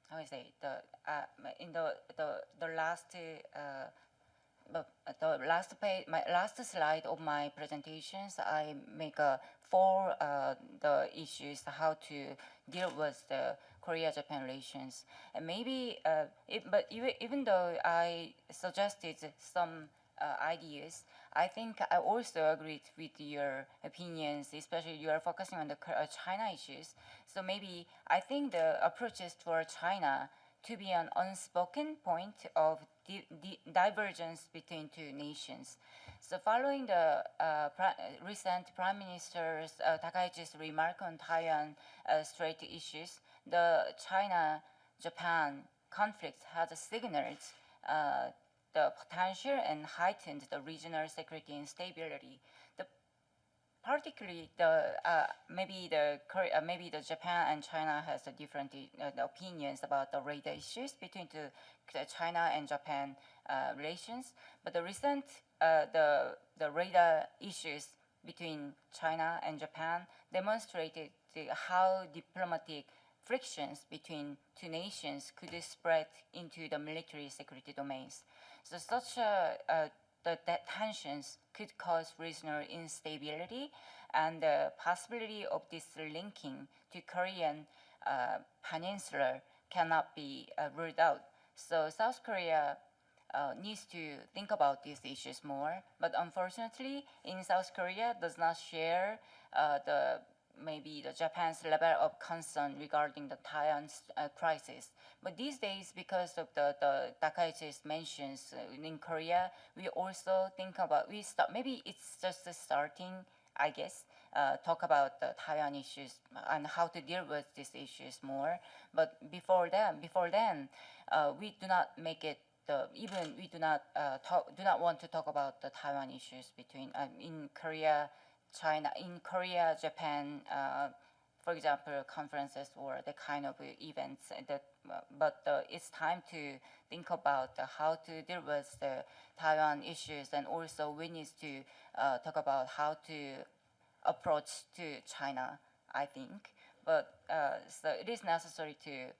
how I say in the last page, my last slide of my presentations, I make four the issues how to deal with the Korea-Japan relations, and maybe but even though I suggested some ideas, I think I also agreed with your opinions, especially you are focusing on the China issues. So maybe I think the approaches toward China to be an unspoken point of divergence between two nations. So following the recent Prime Minister Takaichi's remark on Taiwan Strait issues, the China-Japan conflict has signaled the potential and heightened the regional security and stability. Particularly, maybe the Japan and China has a different opinions about the radar issues between the China and Japan relations. But the recent the radar issues between China and Japan demonstrated how diplomatic frictions between two nations could spread into the military security domains. So such the tensions could cause regional instability, and the possibility of this linking to Korean peninsula cannot be ruled out. So South Korea needs to think about these issues more, but unfortunately, in South Korea does not share maybe the Japan's level of concern regarding the Taiwan crisis. But these days, because of the Takaichi's mentions in Korea, we also think about, maybe it's just starting, I guess, talk about the Taiwan issues and how to deal with these issues more. But before then, we do not make it, we do not want to talk about the Taiwan issues between, in Korea, China, in Korea, Japan, for example, conferences or the kind of events. But it's time to think about how to deal with the Taiwan issues, and also we need to talk about how to approach to China, I think. But so it is necessary to,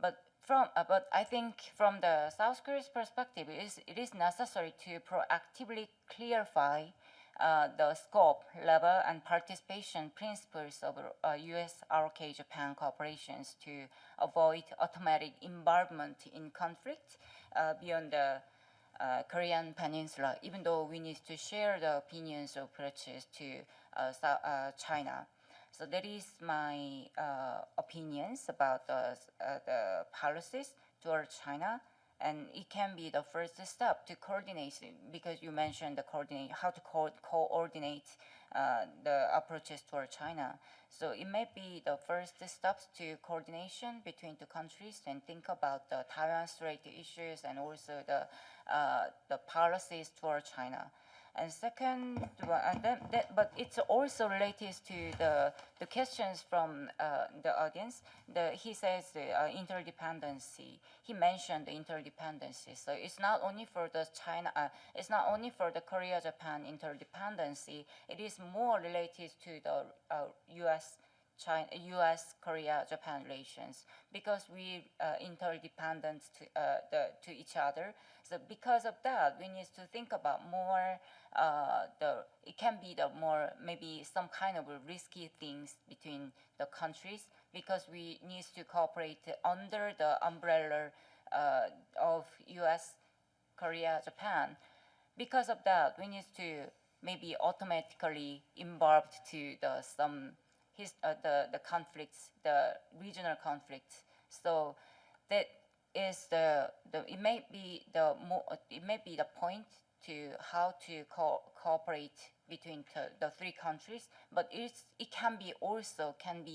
but I think from the South Korea's perspective, it is necessary to proactively clarify the scope, level, and participation principles of U.S.-ROK-Japan cooperations to avoid automatic involvement in conflict beyond the Korean peninsula, even though we need to share the opinions of approaches to China. So that is my opinions about the policies toward China. And it can be the first step to coordination, because you mentioned the how to coordinate the approaches toward China. So it may be the first steps to coordination between two countries, and think about the Taiwan Strait issues and also the policies toward China. And second one, but it's also related to the questions from the audience. He says the interdependency. He mentioned the interdependency. So it's not only for the China. It's not only for the Korea-Japan interdependency. It is more related to the U.S.-Korea-Japan relations because we interdependent to each other. So because of that, we need to think about more. It can be the more maybe some kind of risky things between the countries because we need to cooperate under the umbrella of U.S., Korea, Japan. Because of that, we need to maybe automatically involved to the conflicts, the regional conflicts. So that is it may be the point to how to cooperate between the three countries, but it can be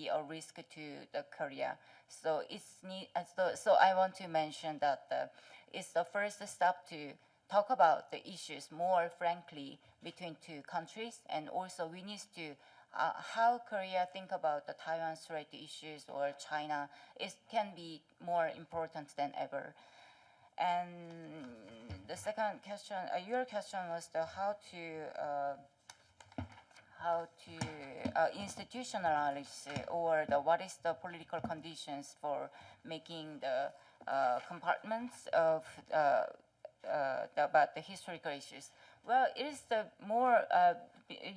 a risk to the Korea. So so I want to mention that it's the first step to talk about the issues more frankly between two countries, and also we need to how Korea think about the Taiwan Strait issues or China can be more important than ever. And the second question, your question was how to institutionalize or what is the political conditions for making the compartments of about the historical issues. Well, it is the more,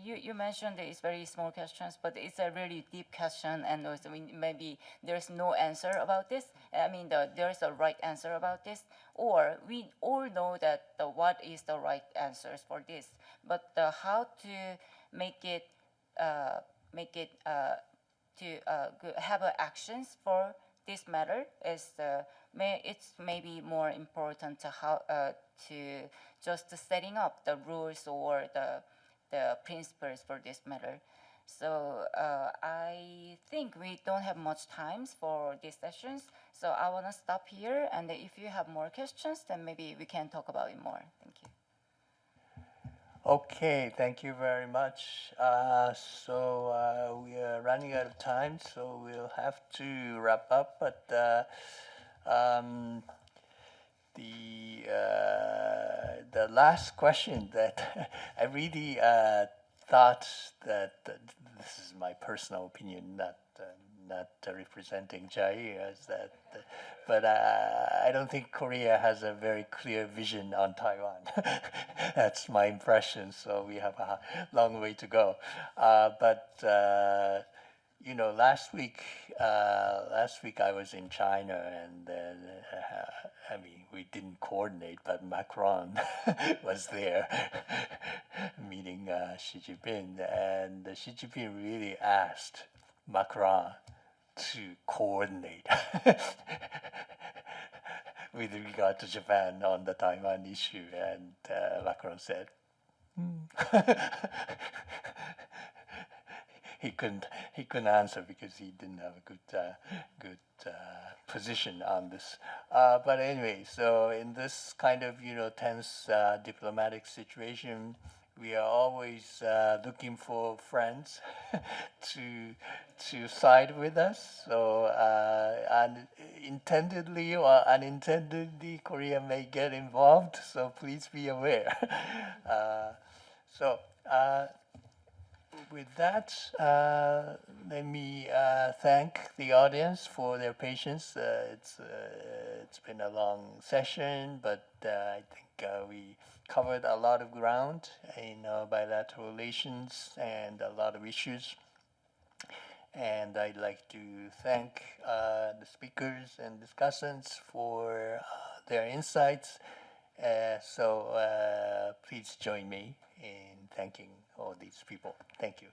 you mentioned it's very small questions, but it's a really deep question, and also maybe there's no answer about this. I mean, there's a right answer about this, or we all know that what is the right answers for this, but how to make it have actions for this matter is it's maybe more important to how to just setting up the rules or the principles for this matter. So I think we don't have much time for these sessions. So I want to stop here, and if you have more questions, then maybe we can talk about it more. Thank you. Okay, thank you very much. So we are running out of time, so we'll have to wrap up. But the last question that I really thought that this is my personal opinion, not representing JAIR, is that, but I don't think Korea has a very clear vision on Taiwan. That's my impression. So we have a long way to go. But you know, last week I was in China, and then I mean, we didn't coordinate, but Macron was there meeting Xi Jinping, and Xi Jinping really asked Macron to coordinate with regard to Japan on the Taiwan issue, and Macron said, he couldn't answer because he didn't have a good position on this. But anyway, so in this kind of tense diplomatic situation, we are always looking for friends to side with us. So intendedly or unintendedly, Korea may get involved. So please be aware. With that, let me thank the audience for their patience. It's been a long session, but I think we covered a lot of ground in bilateral relations and a lot of issues. And I'd like to thank the speakers and discussants for their insights. So please join me in thanking all these people. Thank you.